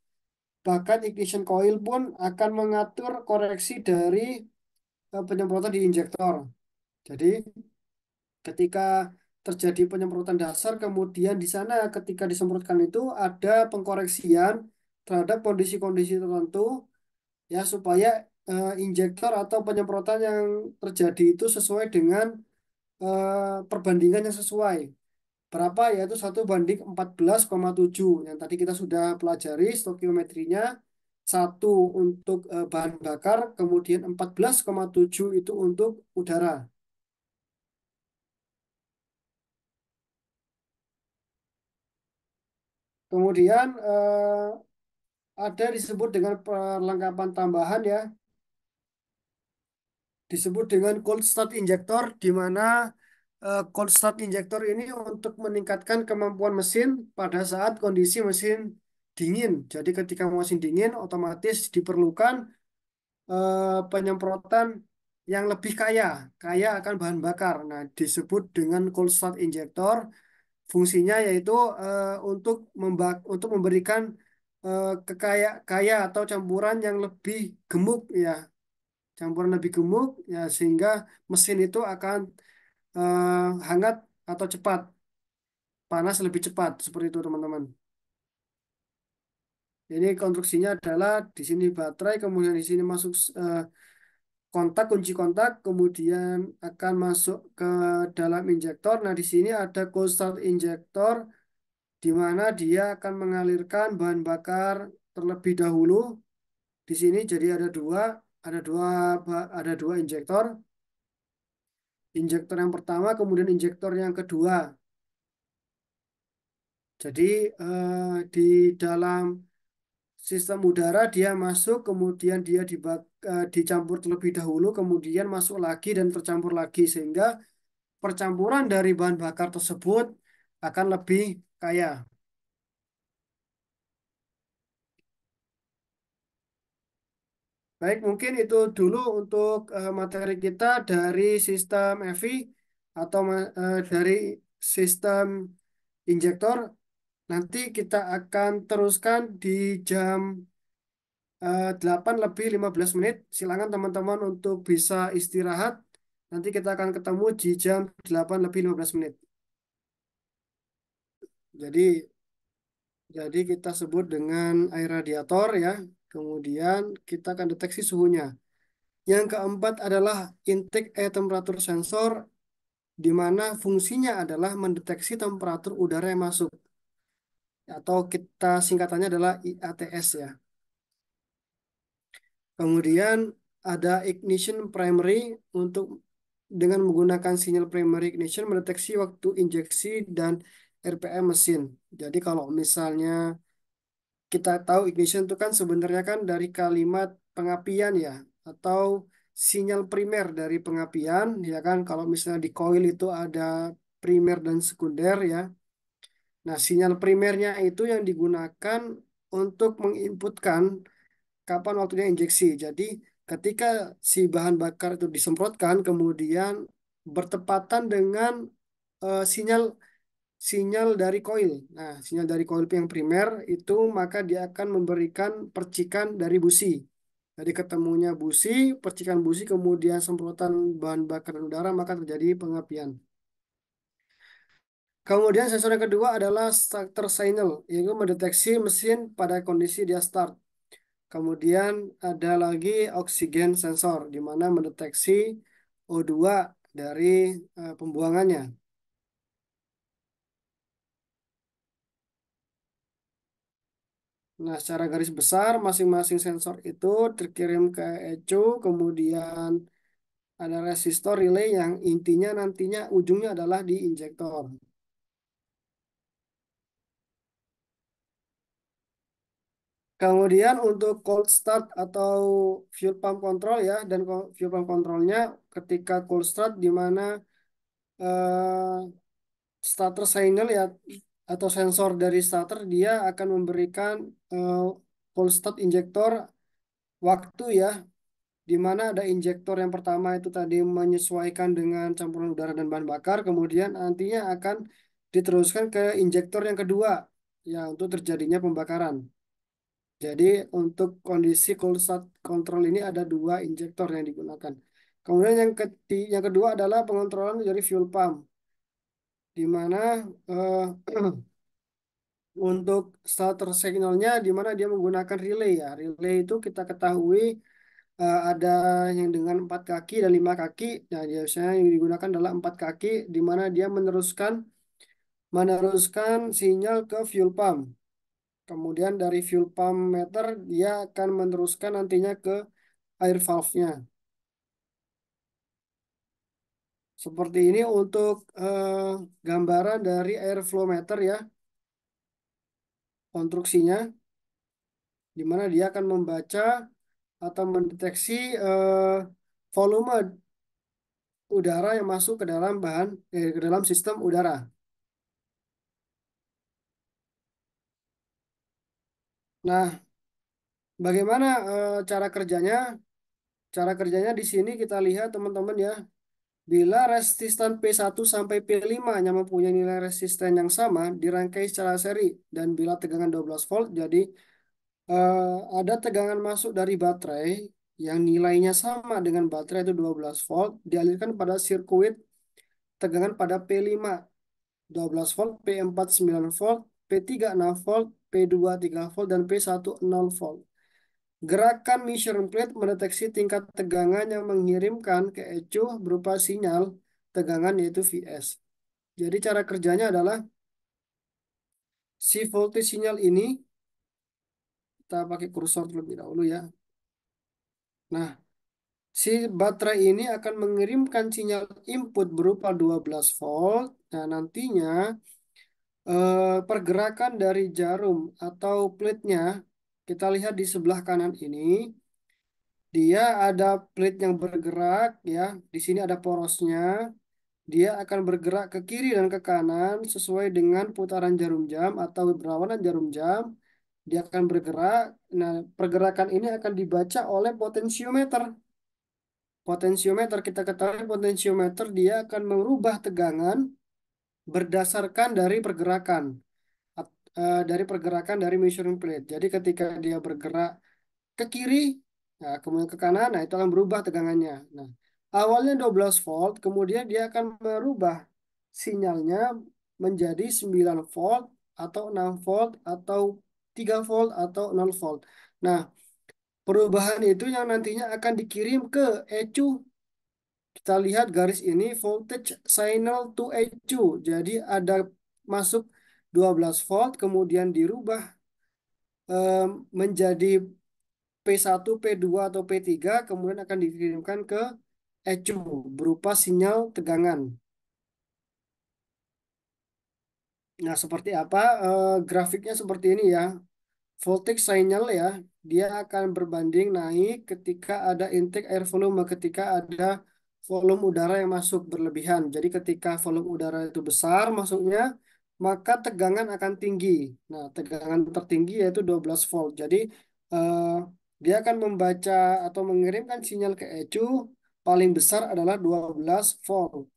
B: bahkan ignition coil pun akan mengatur koreksi dari penyemprotan di injektor. Jadi ketika terjadi penyemprotan dasar, kemudian di sana ketika disemprotkan itu ada pengkoreksian terhadap kondisi-kondisi tertentu ya supaya injektor atau penyemprotan yang terjadi itu sesuai dengan perbandingan yang sesuai. Berapa yaitu 1:14,7 yang tadi kita sudah pelajari stokiometrinya. Satu untuk bahan bakar, kemudian 14,7 itu untuk udara. Kemudian ada disebut dengan perlengkapan tambahan ya, disebut dengan cold start injector, di mana cold start injector ini untuk meningkatkan kemampuan mesin pada saat kondisi mesin dingin. Jadi ketika mesin dingin, otomatis diperlukan penyemprotan yang lebih kaya akan bahan bakar. Nah, disebut dengan cold start injector. Fungsinya yaitu untuk memberikan kaya atau campuran yang lebih gemuk ya, campuran lebih gemuk ya, sehingga mesin itu akan hangat atau cepat, panas lebih cepat seperti itu teman-teman. Ini konstruksinya adalah di sini baterai, kemudian di sini masuk kontak, kunci kontak, kemudian akan masuk ke dalam injektor. Nah, di sini ada cold start injektor, di mana dia akan mengalirkan bahan bakar terlebih dahulu. Di sini jadi ada dua, ada dua injektor. Injektor yang pertama, kemudian injektor yang kedua. Jadi di dalam sistem udara dia masuk, kemudian dia dicampur terlebih dahulu, kemudian masuk lagi dan tercampur lagi, sehingga percampuran dari bahan bakar tersebut akan lebih kaya. Baik, mungkin itu dulu untuk materi kita dari sistem EVI atau dari sistem injektor. Nanti kita akan teruskan di jam 8 lebih 15 menit. Silakan teman-teman untuk bisa istirahat. Nanti kita akan ketemu di jam 8 lebih 15 menit. Jadi jadi kita sebut dengan air radiator ya. Kemudian kita akan deteksi suhunya. Yang keempat adalah intake air temperature sensor, di mana fungsinya adalah mendeteksi temperatur udara yang masuk, atau kita singkatannya adalah IATS ya. Kemudian ada ignition primary, untuk dengan menggunakan sinyal primary ignition mendeteksi waktu injeksi dan RPM mesin. Jadi kalau misalnya kita tahu ignition itu kan sebenarnya kan dari kalimat pengapian ya, atau sinyal primer dari pengapian ya kan. Kalau misalnya di coil itu ada primer dan sekunder ya. Nah, sinyal primernya itu yang digunakan untuk menginputkan kapan waktunya injeksi. Jadi ketika si bahan bakar itu disemprotkan, kemudian bertepatan dengan sinyal sinyal dari koil. Nah, sinyal dari koil yang primer itu maka dia akan memberikan percikan dari busi. Jadi ketemunya busi, percikan busi, kemudian semprotan bahan bakar dan udara, maka terjadi pengapian. Kemudian sensor yang kedua adalah starter signal, yaitu mendeteksi mesin pada kondisi dia start. Kemudian ada lagi oksigen sensor, di mana mendeteksi O2 dari pembuangannya. Nah, secara garis besar, masing-masing sensor itu terkirim ke ECU, kemudian ada resistor relay yang intinya nantinya ujungnya adalah di injektor. Kemudian untuk cold start atau fuel pump control ya, dan fuel pump controlnya ketika cold start, di mana eh, starter signal ya, atau sensor dari starter dia akan memberikan eh, cold start injektor waktu ya, di mana ada injektor yang pertama itu tadi menyesuaikan dengan campuran udara dan bahan bakar, kemudian nantinya akan diteruskan ke injektor yang kedua ya, untuk terjadinya pembakaran. Jadi untuk kondisi cold start control ini ada dua injektor yang digunakan. Kemudian yang kedua adalah pengontrolan dari fuel pump, di mana eh, untuk starter signalnya di mana dia menggunakan relay ya. Relay itu kita ketahui ada yang dengan 4 kaki dan 5 kaki. Nah, biasanya yang digunakan adalah 4 kaki, di mana dia meneruskan sinyal ke fuel pump. Kemudian dari fuel pump meter dia akan meneruskan nantinya ke air valve-nya. Seperti ini untuk gambaran dari air flow meter ya. konstruksinya, di mana dia akan membaca atau mendeteksi volume udara yang masuk ke dalam ke dalam sistem udara. Nah, bagaimana cara kerjanya? Cara kerjanya di sini kita lihat teman-teman ya. Bila resistan P1 sampai P5 yang mempunyai nilai resisten yang sama dirangkai secara seri dan bila tegangan 12 volt, jadi ada tegangan masuk dari baterai yang nilainya sama dengan baterai itu 12 volt dialirkan pada sirkuit tegangan pada P5 12 volt, P4 9 volt, P3 6 volt, P2 3 volt, dan P1 0 volt. Gerakan measuring plate mendeteksi tingkat tegangan yang mengirimkan ke ECU berupa sinyal tegangan yaitu Vs. Jadi cara kerjanya adalah si voltage sinyal ini, kita pakai kursor terlebih dahulu ya. Nah, si baterai ini akan mengirimkan sinyal input berupa 12 volt. Nah, nantinya pergerakan dari jarum atau plate-nya kita lihat di sebelah kanan ini, dia ada plate yang bergerak ya. Di sini ada porosnya. Dia akan bergerak ke kiri dan ke kanan sesuai dengan putaran jarum jam atau berlawanan jarum jam. Dia akan bergerak. Nah, pergerakan ini akan dibaca oleh potensiometer. Potensiometer, kita ketahui potensiometer dia akan merubah tegangan berdasarkan dari pergerakan dari measuring plate. Jadi ketika dia bergerak ke kiri, nah, kemudian ke kanan, nah itu akan berubah tegangannya. Nah, awalnya 12 volt, kemudian dia akan merubah sinyalnya menjadi 9 volt atau 6 volt atau 3 volt atau 0 volt. Nah, perubahan itu yang nantinya akan dikirim ke ECU. Kita lihat garis ini voltage signal to ECU. Jadi ada masuk 12 volt kemudian dirubah menjadi P1, P2 atau P3 kemudian akan dikirimkan ke ECU berupa sinyal tegangan. Nah, seperti apa grafiknya seperti ini ya. Voltage signal ya, dia akan berbanding naik ketika ada intake air volume, ketika ada volume udara yang masuk berlebihan. Jadi ketika volume udara itu besar masuknya, maka tegangan akan tinggi. Nah, tegangan tertinggi yaitu 12 volt. Jadi eh, dia akan membaca atau mengirimkan sinyal ke ECU paling besar adalah 12 volt.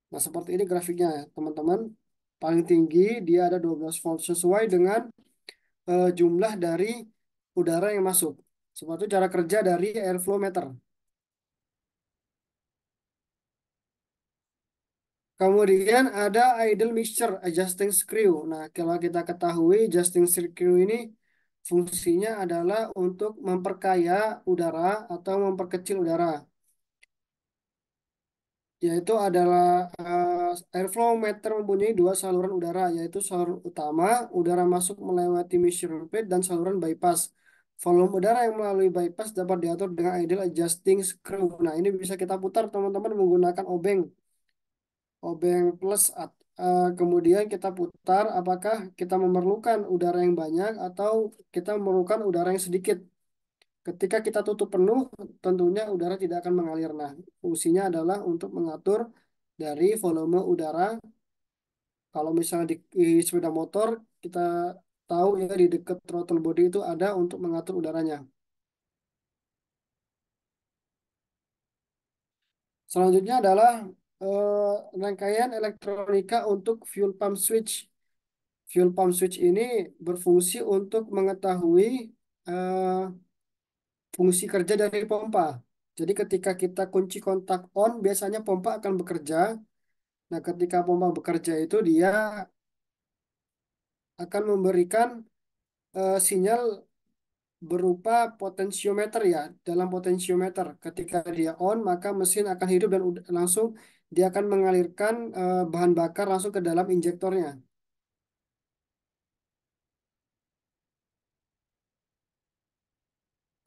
B: Nah, seperti ini grafiknya, teman-teman. Paling tinggi dia ada 12 volt sesuai dengan jumlah dari udara yang masuk. Seperti itu cara kerja dari airflow meter. Kemudian ada idle mixture adjusting screw. Nah, kalau kita ketahui adjusting screw ini fungsinya adalah untuk memperkaya udara atau memperkecil udara. Yaitu adalah airflow meter mempunyai dua saluran udara, yaitu saluran utama, udara masuk melewati measuring plate, dan saluran bypass. Volume udara yang melalui bypass dapat diatur dengan idle adjusting screw. Nah, ini bisa kita putar teman-teman menggunakan obeng plus. Kemudian kita putar apakah kita memerlukan udara yang banyak atau kita memerlukan udara yang sedikit. Ketika kita tutup penuh, tentunya udara tidak akan mengalir. Nah, fungsinya adalah untuk mengatur dari volume udara. Kalau misalnya di sepeda motor, kita tahu ya di dekat throttle body itu ada untuk mengatur udaranya. Selanjutnya adalah rangkaian elektronika untuk fuel pump switch. Fuel pump switch ini berfungsi untuk mengetahui eh, fungsi kerja dari pompa. Jadi ketika kita kunci kontak on, biasanya pompa akan bekerja. Nah, ketika pompa bekerja itu dia akan memberikan sinyal berupa potensiometer ya. Dalam potensiometer, ketika dia on, maka mesin akan hidup dan langsung dia akan mengalirkan bahan bakar langsung ke dalam injektornya.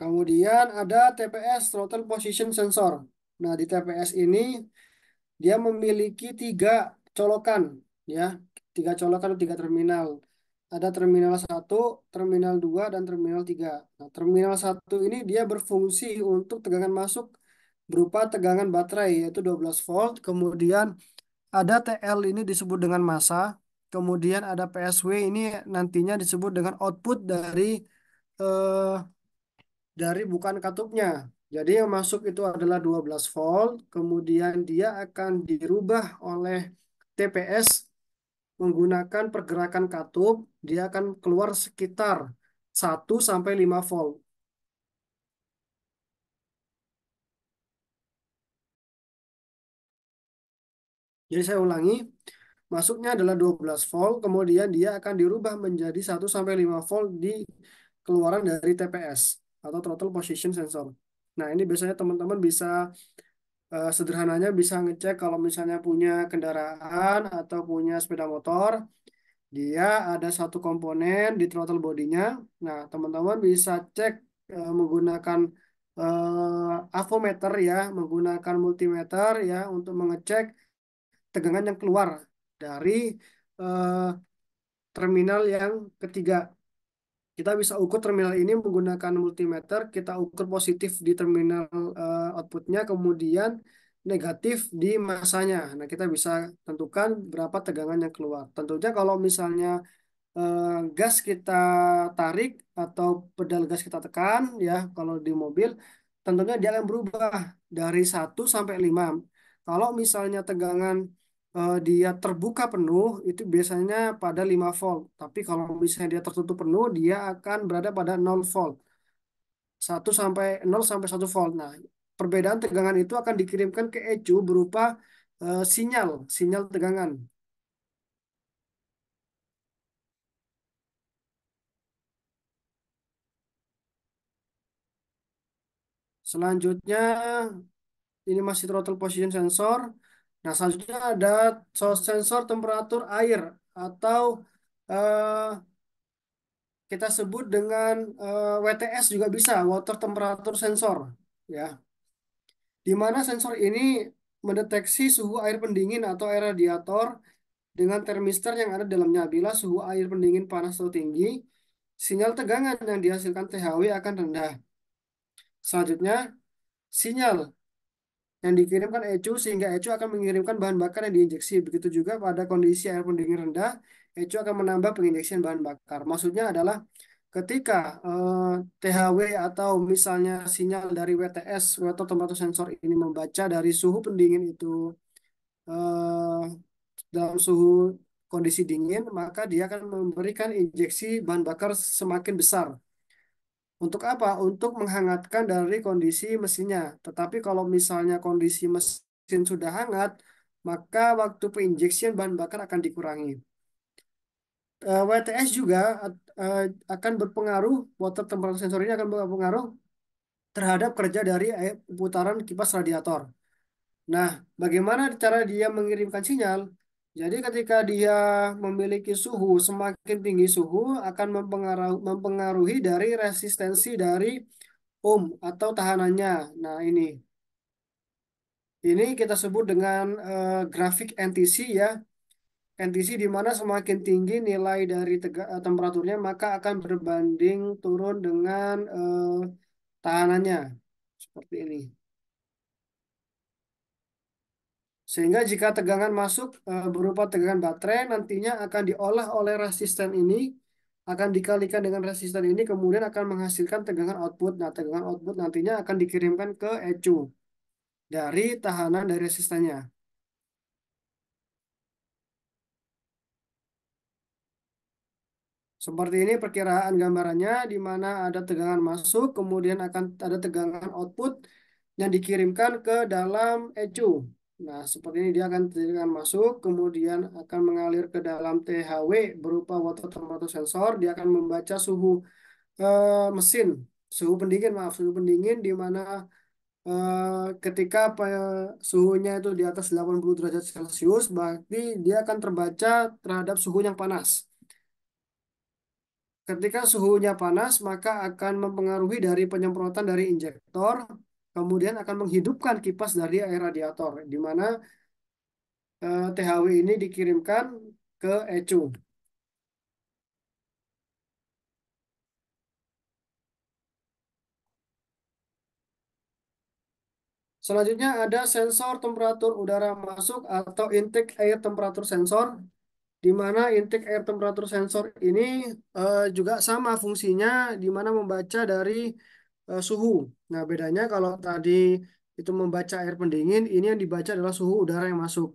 B: Kemudian ada TPS, Throttle Position Sensor. Nah, di TPS ini dia memiliki tiga colokan, ya, tiga colokan atau tiga terminal. ada terminal satu, terminal 2 dan terminal 3. Nah, terminal satu ini dia berfungsi untuk tegangan masuk berupa tegangan baterai yaitu 12 volt. Kemudian ada TL ini disebut dengan massa. Kemudian ada PSW ini nantinya disebut dengan output eh, dari bukan katupnya. Jadi yang masuk itu adalah 12 volt. Kemudian dia akan dirubah oleh TPS menggunakan pergerakan katup, dia akan keluar sekitar 1 sampai 5 volt. Jadi saya ulangi, masuknya adalah 12 volt, kemudian dia akan dirubah menjadi 1 sampai 5 volt di keluaran dari TPS atau throttle position sensor. Nah, ini biasanya teman-teman bisa sederhananya bisa ngecek kalau misalnya punya kendaraan atau punya sepeda motor, dia ada satu komponen di throttle bodinya. Nah, teman-teman bisa cek menggunakan avometer ya, menggunakan multimeter ya untuk mengecek tegangan yang keluar dari eh, terminal yang ketiga. Kita bisa ukur terminal ini menggunakan multimeter, kita ukur positif di terminal outputnya, kemudian negatif di masanya. Nah, kita bisa tentukan berapa tegangan yang keluar. Tentunya kalau misalnya gas kita tarik atau pedal gas kita tekan ya kalau di mobil tentunya dia akan berubah dari 1 sampai 5. Kalau misalnya tegangan dia terbuka penuh itu biasanya pada 5 volt, tapi kalau misalnya dia tertutup penuh dia akan berada pada 0 volt. 1 sampai 0 sampai 1 volt. Nah, perbedaan tegangan itu akan dikirimkan ke ECU berupa sinyal tegangan. Selanjutnya ini masih throttle position sensor. Nah, selanjutnya ada sensor temperatur air atau eh, kita sebut dengan WTS juga bisa, water temperature sensor, ya. Di mana sensor ini mendeteksi suhu air pendingin atau air radiator dengan termistor yang ada dalamnya. Bila suhu air pendingin panas atau tinggi, sinyal tegangan yang dihasilkan THW akan rendah. Selanjutnya, sinyal yang dikirimkan ECU sehingga ECU akan mengirimkan bahan bakar yang diinjeksi. Begitu juga pada kondisi air pendingin rendah, ECU akan menambah penginjeksian bahan bakar. Maksudnya adalah ketika THW atau misalnya sinyal dari WTS, water temperature sensor ini membaca dari suhu pendingin itu eh, dalam suhu kondisi dingin, maka dia akan memberikan injeksi bahan bakar semakin besar. Untuk apa? Untuk menghangatkan dari kondisi mesinnya. Tetapi kalau misalnya kondisi mesin sudah hangat, maka waktu penginjeksian bahan bakar akan dikurangi. WTS juga eh, akan berpengaruh, water temperature sensor ini akan berpengaruh terhadap kerja dari putaran kipas radiator. Nah, bagaimana cara dia mengirimkan sinyal? Jadi ketika dia memiliki suhu, semakin tinggi suhu akan mempengaruhi dari resistensi dari atau tahanannya. Nah, ini kita sebut dengan grafik NTC ya. NTC di mana semakin tinggi nilai dari temperaturnya maka akan berbanding turun dengan tahanannya. Seperti ini. Sehingga jika tegangan masuk berupa tegangan baterai nantinya akan diolah oleh resisten ini, akan dikalikan dengan resisten ini, kemudian akan menghasilkan tegangan output. Nah, tegangan output nantinya akan dikirimkan ke ECU dari tahanan dari resistannya. Seperti ini perkiraan gambarannya, di mana ada tegangan masuk, kemudian akan ada tegangan output yang dikirimkan ke dalam ECU. Nah, seperti ini dia akan tegangan masuk, kemudian akan mengalir ke dalam THW berupa water temperature sensor. Dia akan membaca suhu mesin, suhu pendingin, maaf, suhu pendingin di mana ketika suhunya itu di atas 80 derajat Celcius, berarti dia akan terbaca terhadap suhu yang panas. Ketika suhunya panas, maka akan mempengaruhi dari penyemprotan dari injektor, kemudian akan menghidupkan kipas dari air radiator, di mana THW ini dikirimkan ke ECU. Selanjutnya ada sensor temperatur udara masuk atau intake air temperature sensor, di mana intake air temperature sensor ini juga sama fungsinya, di mana membaca dari suhu. Nah, bedanya kalau tadi itu membaca air pendingin, ini yang dibaca adalah suhu udara yang masuk.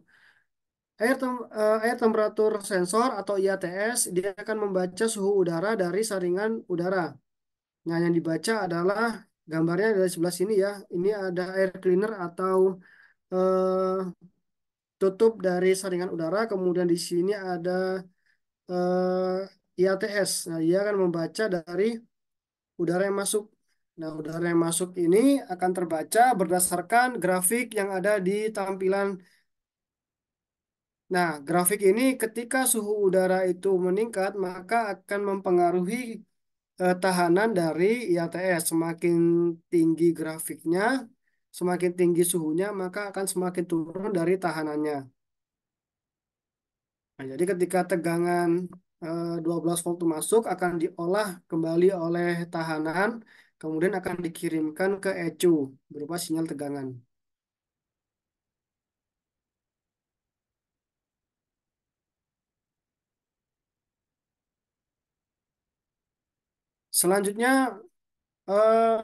B: Air temperatur sensor atau IATS dia akan membaca suhu udara dari saringan udara. Nah, yang dibaca adalah gambarnya dari sebelah sini ya. Ini ada air cleaner atau eh, tutup dari saringan udara. Kemudian di sini ada IATS. Nah, dia akan membaca dari udara yang masuk. Nah, udara yang masuk ini akan terbaca berdasarkan grafik yang ada di tampilan. Nah, grafik ini ketika suhu udara itu meningkat, maka akan mempengaruhi tahanan dari IATS. Semakin tinggi grafiknya, semakin tinggi suhunya, maka akan semakin turun dari tahanannya. Nah, jadi ketika tegangan 12 volt itu masuk, akan diolah kembali oleh tahanan, kemudian akan dikirimkan ke ECU berupa sinyal tegangan. Selanjutnya, eh,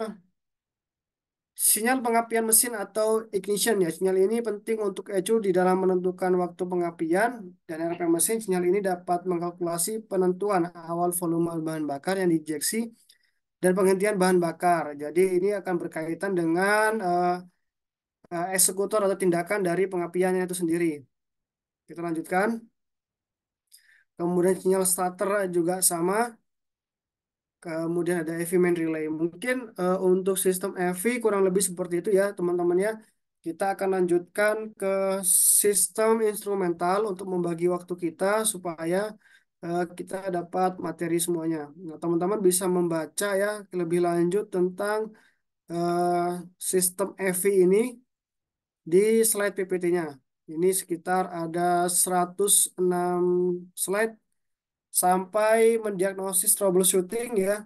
B: sinyal pengapian mesin atau ignition ya. Sinyal ini penting untuk ECU di dalam menentukan waktu pengapian dan RPM mesin. Sinyal ini dapat mengkalkulasi penentuan awal volume bahan bakar yang diinjeksi dan penghentian bahan bakar. Jadi ini akan berkaitan dengan eksekutor atau tindakan dari pengapiannya itu sendiri. Kita lanjutkan. Kemudian sinyal starter juga sama. Kemudian ada AV main relay. Mungkin untuk sistem AV kurang lebih seperti itu ya teman-teman ya. Kita akan lanjutkan ke sistem instrumental untuk membagi waktu kita supaya kita dapat materi semuanya. Nah, teman-teman bisa membaca ya lebih lanjut tentang eh, sistem AV ini di slide PPT-nya. Ini sekitar ada 106 slide sampai mendiagnosis troubleshooting ya.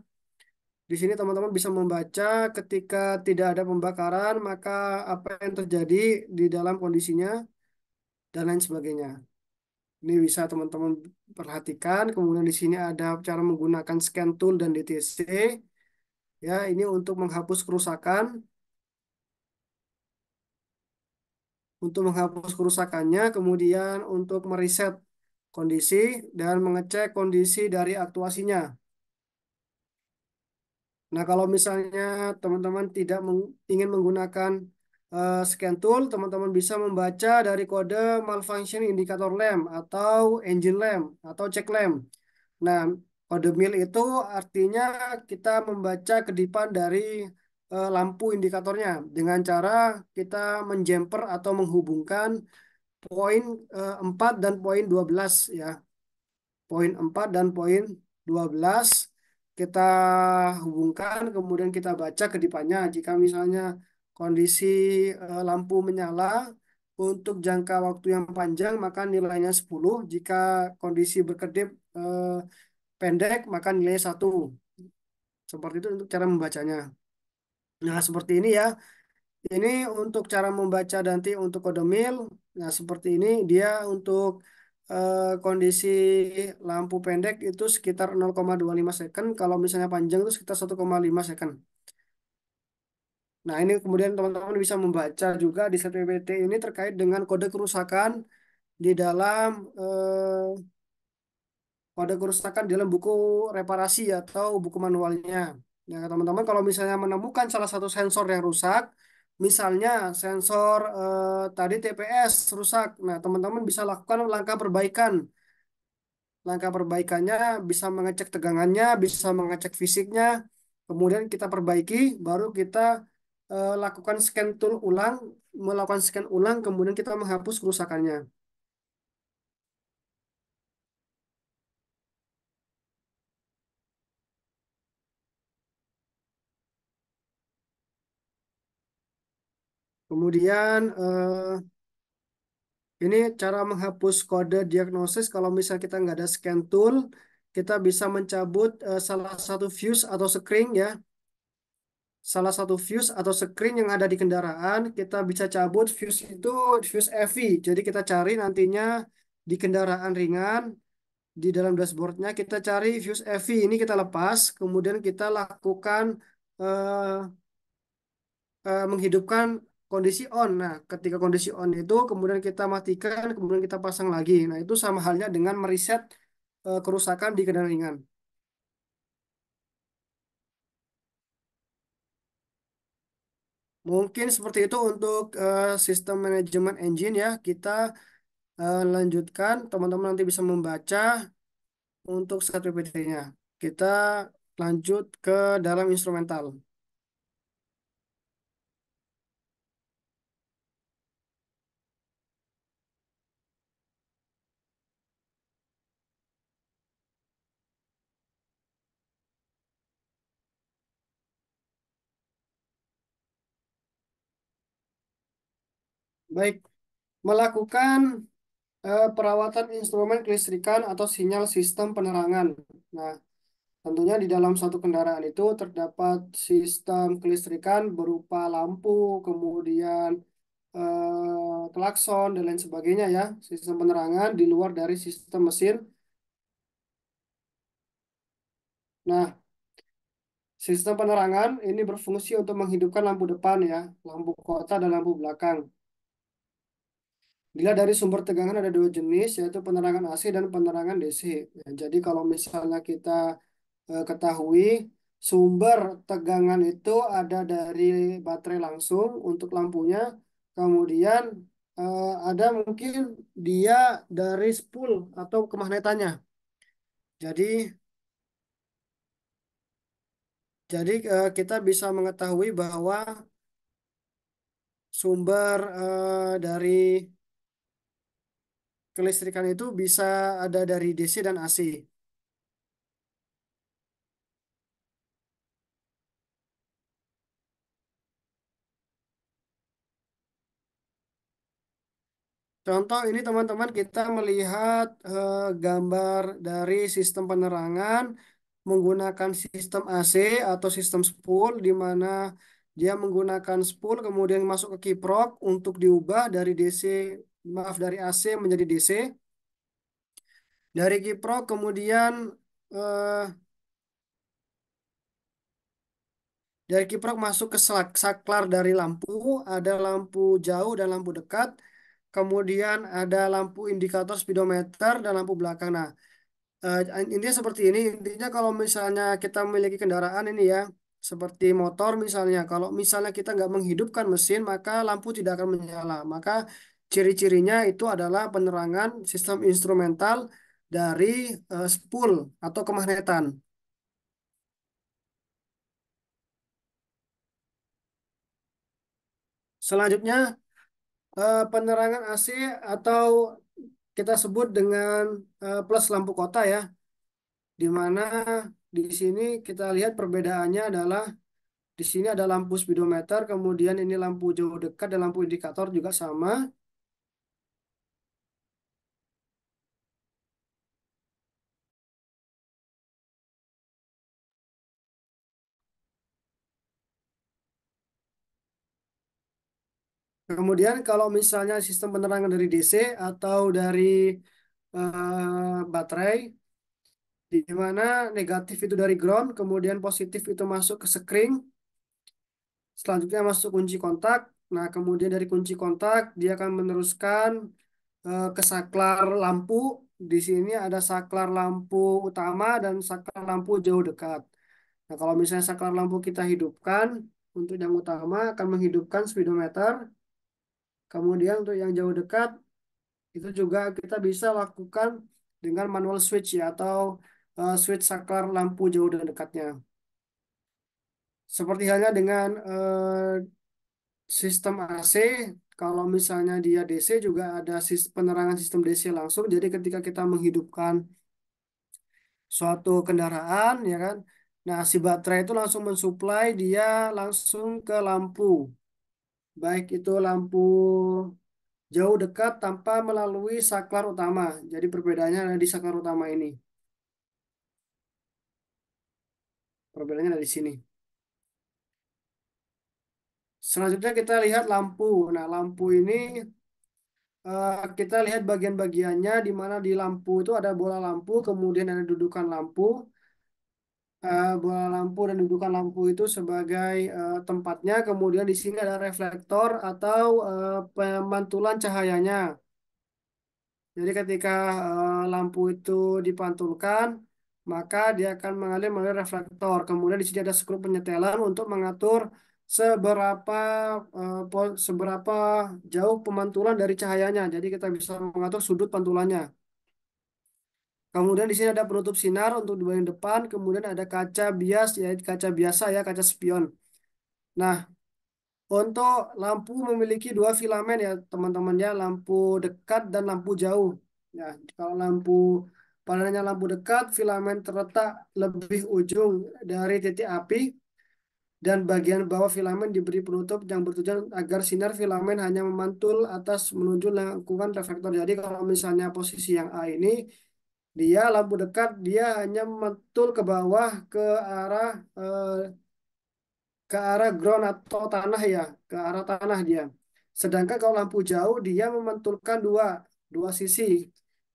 B: Di sini teman-teman bisa membaca ketika tidak ada pembakaran, maka apa yang terjadi di dalam kondisinya dan lain sebagainya. Ini bisa teman-teman perhatikan. Kemudian di sini ada cara menggunakan scan tool dan DTC. Ya, ini untuk menghapus kerusakan. Untuk menghapus kerusakannya, kemudian untuk mereset kondisi dan mengecek kondisi dari aktuasinya. Nah, kalau misalnya teman-teman tidak ingin menggunakan scan tool, teman-teman bisa membaca dari kode malfunction indicator lamp atau engine lamp atau check lamp. Nah, kode mil itu artinya kita membaca kedipan dari lampu indikatornya dengan cara kita menjumper atau menghubungkan poin 4 dan poin 12 ya. Poin 4 dan poin 12 kita hubungkan, kemudian kita baca kedipannya. Jika misalnya kondisi lampu menyala untuk jangka waktu yang panjang, maka nilainya 10. Jika kondisi berkedip pendek, maka nilainya 1. Seperti itu untuk cara membacanya. Nah, seperti ini ya. Ini untuk cara membaca nanti untuk kode mil. Nah, seperti ini dia untuk kondisi lampu pendek itu sekitar 0,25 second. Kalau misalnya panjang itu sekitar 1,5 second. Nah, ini kemudian teman-teman bisa membaca juga di set PPT ini terkait dengan kode kerusakan di dalam kode kerusakan di dalam buku reparasi atau buku manualnya. Ya, teman-teman kalau misalnya menemukan salah satu sensor yang rusak, misalnya sensor tadi TPS rusak, nah teman-teman bisa lakukan langkah perbaikan. Langkah perbaikannya bisa mengecek tegangannya, bisa mengecek fisiknya, kemudian kita perbaiki, baru kita lakukan scan tool ulang, melakukan scan ulang, kemudian kita menghapus kerusakannya. Kemudian ini cara menghapus kode diagnosis kalau misalnya kita nggak ada scan tool, kita bisa mencabut salah satu fuse atau sekring ya. salah satu fuse atau screen yang ada di kendaraan, kita bisa cabut fuse itu fuse EV. Jadi kita cari nantinya di kendaraan ringan, di dalam dashboardnya kita cari fuse EV ini kita lepas, kemudian kita lakukan eh, menghidupkan kondisi on. Nah, ketika kondisi on itu kemudian kita matikan, kemudian kita pasang lagi. Nah, itu sama halnya dengan mereset kerusakan di kendaraan ringan. Mungkin seperti itu untuk sistem manajemen engine ya. Kita lanjutkan, teman-teman nanti bisa membaca untuk skat PPT-nya. Kita lanjut ke dalam instrumental. Baik, melakukan perawatan instrumen kelistrikan atau sinyal sistem penerangan. Nah, tentunya di dalam satu kendaraan itu terdapat sistem kelistrikan berupa lampu, kemudian klakson, dan lain sebagainya ya. Sistem penerangan di luar dari sistem mesin. Nah, sistem penerangan ini berfungsi untuk menghidupkan lampu depan ya, lampu kota dan lampu belakang. Bila dari sumber tegangan ada dua jenis, yaitu penerangan AC dan penerangan DC. Ya, jadi kalau misalnya kita ketahui sumber tegangan itu ada dari baterai langsung untuk lampunya, kemudian ada mungkin dia dari spool atau kemagnetannya. Jadi kita bisa mengetahui bahwa sumber dari kelistrikan itu bisa ada dari DC dan AC. Contoh ini teman-teman kita melihat gambar dari sistem penerangan menggunakan sistem AC atau sistem spool di mana dia menggunakan spool kemudian masuk ke kiprok untuk diubah dari DC, maaf, dari AC menjadi DC. Dari kiprok kemudian eh, dari kiprok masuk ke saklar dari lampu, ada lampu jauh dan lampu dekat. Kemudian ada lampu indikator speedometer dan lampu belakang. Nah, intinya seperti ini. Intinya kalau misalnya kita memiliki kendaraan ini ya, seperti motor misalnya. Kalau misalnya kita nggak menghidupkan mesin, maka lampu tidak akan menyala. Maka ciri-cirinya itu adalah penerangan sistem instrumental dari spool atau kemagnetan. Selanjutnya, penerangan AC atau kita sebut dengan plus lampu kota ya, di mana di sini kita lihat perbedaannya adalah di sini ada lampu speedometer, kemudian ini lampu jauh dekat dan lampu indikator juga sama. Kemudian kalau misalnya sistem penerangan dari DC atau dari baterai, di mana negatif itu dari ground, kemudian positif itu masuk ke sekring, selanjutnya masuk kunci kontak. Nah, kemudian dari kunci kontak dia akan meneruskan ke saklar lampu. Di sini ada saklar lampu utama dan saklar lampu jauh dekat. Nah, kalau misalnya saklar lampu kita hidupkan, untuk yang utama akan menghidupkan speedometer. Kemudian untuk yang jauh dekat, itu juga kita bisa lakukan dengan manual switch ya, atau switch saklar lampu jauh dan dekatnya. Seperti halnya dengan sistem AC, kalau misalnya dia DC juga ada penerangan sistem DC langsung. Jadi ketika kita menghidupkan suatu kendaraan, ya kan, nah si baterai itu langsung mensuplai dia langsung ke lampu, baik itu lampu jauh dekat tanpa melalui saklar utama. Jadi perbedaannya ada di saklar utama ini. Perbedaannya ada di sini. Selanjutnya kita lihat lampu. Nah, lampu ini kita lihat bagian-bagiannya di mana di lampu itu ada bola lampu, kemudian ada dudukan lampu. Bola lampu dan dudukan lampu itu sebagai tempatnya. Kemudian di sini ada reflektor atau pemantulan cahayanya. Jadi ketika lampu itu dipantulkan, maka dia akan mengalir melalui reflektor. Kemudian di sini ada skru penyetelan untuk mengatur seberapa seberapa jauh pemantulan dari cahayanya. Jadi kita bisa mengatur sudut pantulannya. Kemudian di sini ada penutup sinar untuk di bagian depan. Kemudian ada kaca bias, yaitu kaca biasa ya, kaca spion. Nah, untuk lampu memiliki dua filamen ya teman-teman ya, lampu dekat dan lampu jauh. Ya, kalau padanya lampu dekat, filamen terletak lebih ujung dari titik api dan bagian bawah filamen diberi penutup yang bertujuan agar sinar filamen hanya memantul atas menuju lengkungan reflektor. Jadi kalau misalnya posisi yang A ini, dia lampu dekat, dia hanya memantul ke bawah arah eh, ke arah ground atau tanah ya, ke arah tanah dia. Sedangkan kalau lampu jauh dia memantulkan dua sisi,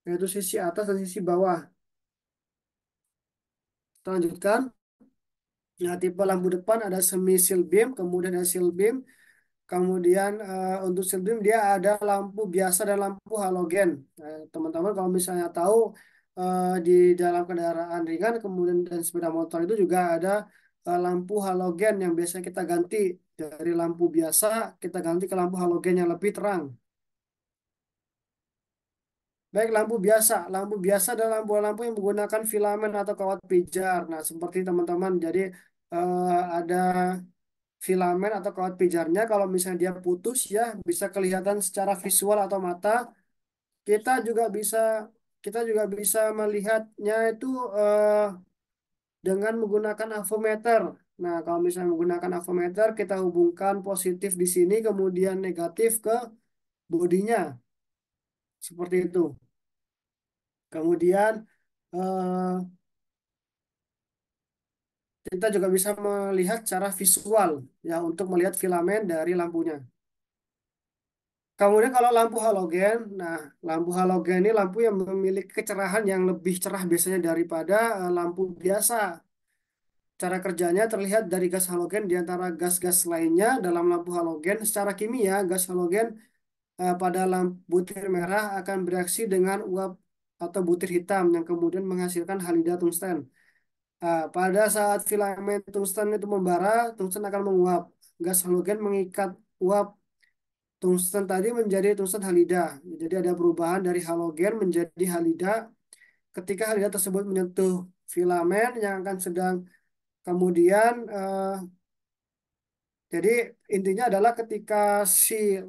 B: yaitu sisi atas dan sisi bawah. Kita lanjutkan. Nah, tipe lampu depan ada semi seal beam, kemudian ada seal beam, kemudian untuk seal beam dia ada lampu biasa dan lampu halogen. Nah, teman-teman kalau misalnya tahu di dalam kendaraan ringan kemudian dan sepeda motor itu juga ada lampu halogen yang biasanya kita ganti dari lampu biasa kita ganti ke lampu halogen yang lebih terang. Baik, lampu biasa. Lampu biasa adalah lampu-lampu yang menggunakan filamen atau kawat pijar. Nah, seperti teman-teman, jadi ada filamen atau kawat pijarnya. Kalau misalnya dia putus ya, bisa kelihatan secara visual atau mata. Kita juga bisa kita juga bisa melihatnya itu dengan menggunakan avometer. Nah, kalau misalnya menggunakan avometer, kita hubungkan positif di sini, kemudian negatif ke bodinya, seperti itu. Kemudian eh, kita juga bisa melihat secara visual ya untuk melihat filamen dari lampunya. Kemudian kalau lampu halogen, nah lampu halogen ini lampu yang memiliki kecerahan yang lebih cerah biasanya daripada lampu biasa. Cara kerjanya terlihat dari gas halogen di antara gas-gas lainnya dalam lampu halogen. Secara kimia, gas halogen pada lampu butir merah akan bereaksi dengan uap atau butir hitam yang kemudian menghasilkan halida tungsten. Pada saat filamen tungsten itu membara, tungsten akan menguap. Gas halogen mengikat uap tungsten tadi menjadi tungsten halida. Jadi ada perubahan dari halogen menjadi halida ketika halida tersebut menyentuh filamen yang akan sedang kemudian jadi intinya adalah ketika si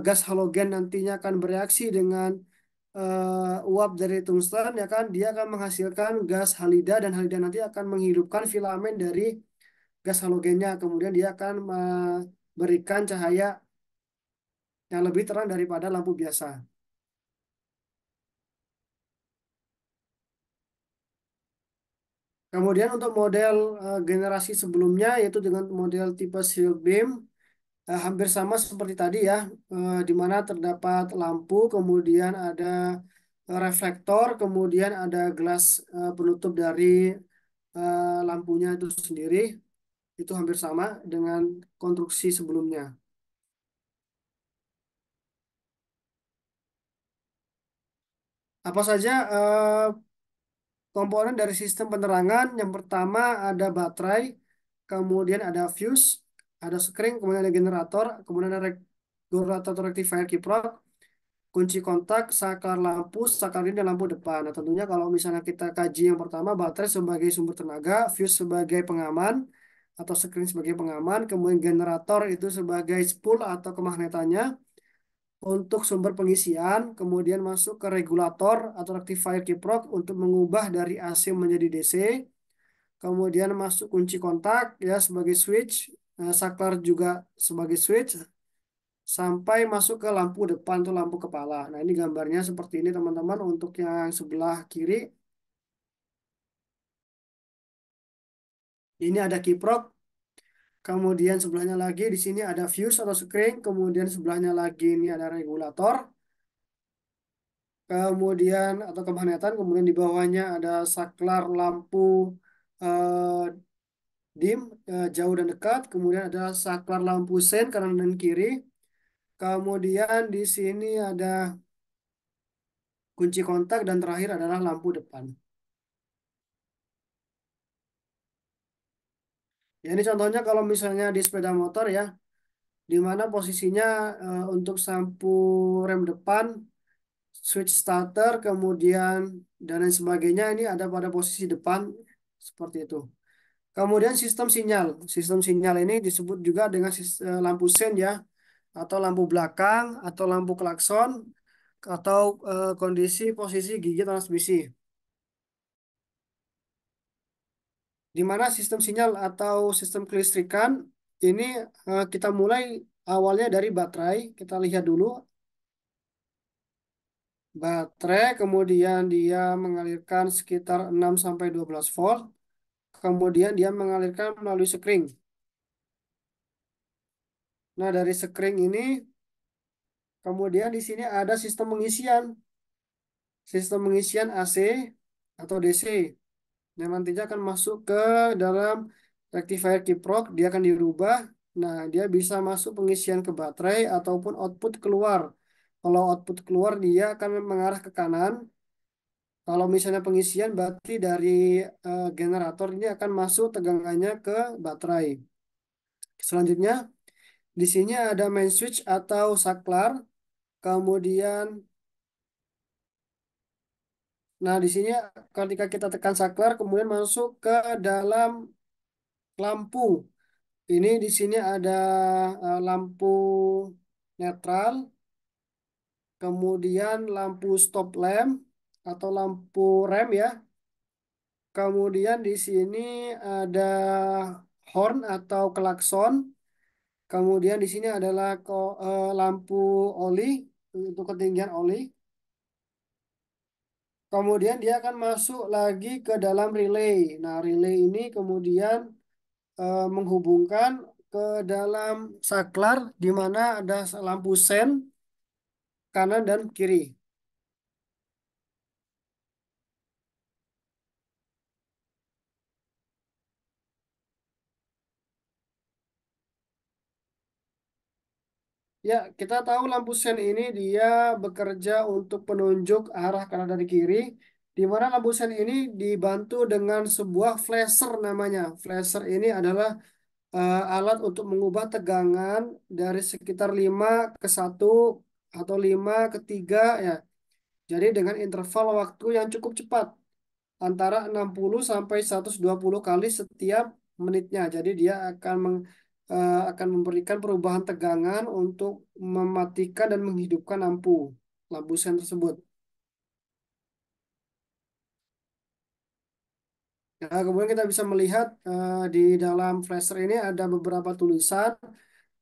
B: gas halogen nantinya akan bereaksi dengan uap dari tungsten ya kan dia akan menghasilkan gas halida dan halida nanti akan menghidupkan filamen dari gas halogennya kemudian dia akan memberikan cahaya yang lebih terang daripada lampu biasa. Kemudian untuk model generasi sebelumnya yaitu dengan model tipe shield beam hampir sama seperti tadi ya, di mana terdapat lampu, kemudian ada reflektor, kemudian ada gelas penutup dari lampunya itu sendiri. Itu hampir sama dengan konstruksi sebelumnya. Apa saja komponen dari sistem penerangan? Yang pertama ada baterai, kemudian ada fuse, ada sekring, kemudian ada generator, kemudian ada regulator rectifier kiprok, kunci kontak, saklar lampu, saklar ini dan lampu depan. Nah, tentunya kalau misalnya kita kaji yang pertama, baterai sebagai sumber tenaga, fuse sebagai pengaman, atau sekring sebagai pengaman, kemudian generator itu sebagai spool atau kemagnetannya untuk sumber pengisian, kemudian masuk ke regulator atau rectifier kiprok untuk mengubah dari AC menjadi DC, kemudian masuk kunci kontak ya sebagai switch, saklar juga sebagai switch, sampai masuk ke lampu depan atau lampu kepala. Nah, ini gambarnya seperti ini teman-teman untuk yang sebelah kiri. Ini ada kiprok. Kemudian sebelahnya lagi di sini ada fuse atau screen. Kemudian sebelahnya lagi ini ada regulator. Kemudian atau kemagnetan. Kemudian di bawahnya ada saklar lampu eh, dim, jauh dan dekat. Kemudian ada saklar lampu sen kanan dan kiri. Kemudian di sini ada kunci kontak dan terakhir adalah lampu depan. Ya, ini contohnya kalau misalnya di sepeda motor ya, di mana posisinya untuk lampu rem depan, switch starter, kemudian dan lain sebagainya ini ada pada posisi depan seperti itu. Kemudian sistem sinyal. Sistem sinyal ini disebut juga dengan lampu sen ya, atau lampu belakang, atau lampu klakson, atau kondisi posisi gigi transmisi. Di mana sistem sinyal atau sistem kelistrikan ini kita mulai awalnya dari baterai. Kita lihat dulu baterai, kemudian dia mengalirkan sekitar 6 sampai 12 volt. Kemudian dia mengalirkan melalui sekring. Nah, dari sekring ini kemudian di sini ada sistem pengisian. Sistem pengisian AC atau DC yang nantinya akan masuk ke dalam rectifier kiprok, dia akan dirubah. Nah, dia bisa masuk pengisian ke baterai ataupun output keluar. Kalau output keluar dia akan mengarah ke kanan. Kalau misalnya pengisian berarti dari generator ini akan masuk tegangannya ke baterai. Selanjutnya di sini ada main switch atau saklar. Kemudian, nah di sini ketika kita tekan saklar kemudian masuk ke dalam lampu. Ini di sini ada lampu netral, kemudian lampu stop lamp atau lampu rem ya. Kemudian di sini ada horn atau klakson. Kemudian di sini adalah lampu oli untuk ketinggian oli. Kemudian dia akan masuk lagi ke dalam relay. Nah, relay ini kemudian menghubungkan ke dalam saklar di mana ada lampu sen kanan dan kiri. Ya, kita tahu lampu sen ini dia bekerja untuk penunjuk arah kanan dan kiri, di mana lampu sen ini dibantu dengan sebuah flasher namanya. Flasher ini adalah alat untuk mengubah tegangan dari sekitar 5 ke 1 atau 5 ke 3 ya. Jadi dengan interval waktu yang cukup cepat antara 60 sampai 120 kali setiap menitnya. Jadi dia akan memberikan perubahan tegangan untuk mematikan dan menghidupkan lampu sen tersebut. Nah, kemudian kita bisa melihat di dalam flasher ini ada beberapa tulisan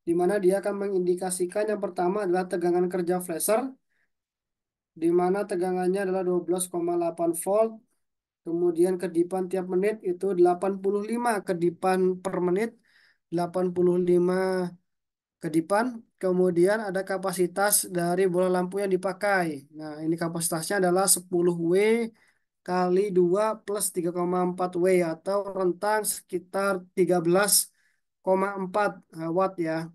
B: di mana dia akan mengindikasikan yang pertama adalah tegangan kerja flasher, di mana tegangannya adalah 12,8 volt. Kemudian kedipan tiap menit itu 85 kedipan per menit, 85 kedipan. Kemudian ada kapasitas dari bola lampu yang dipakai. Nah, ini kapasitasnya adalah 10W kali 2 plus 3,4W atau rentang sekitar 13,4 watt ya.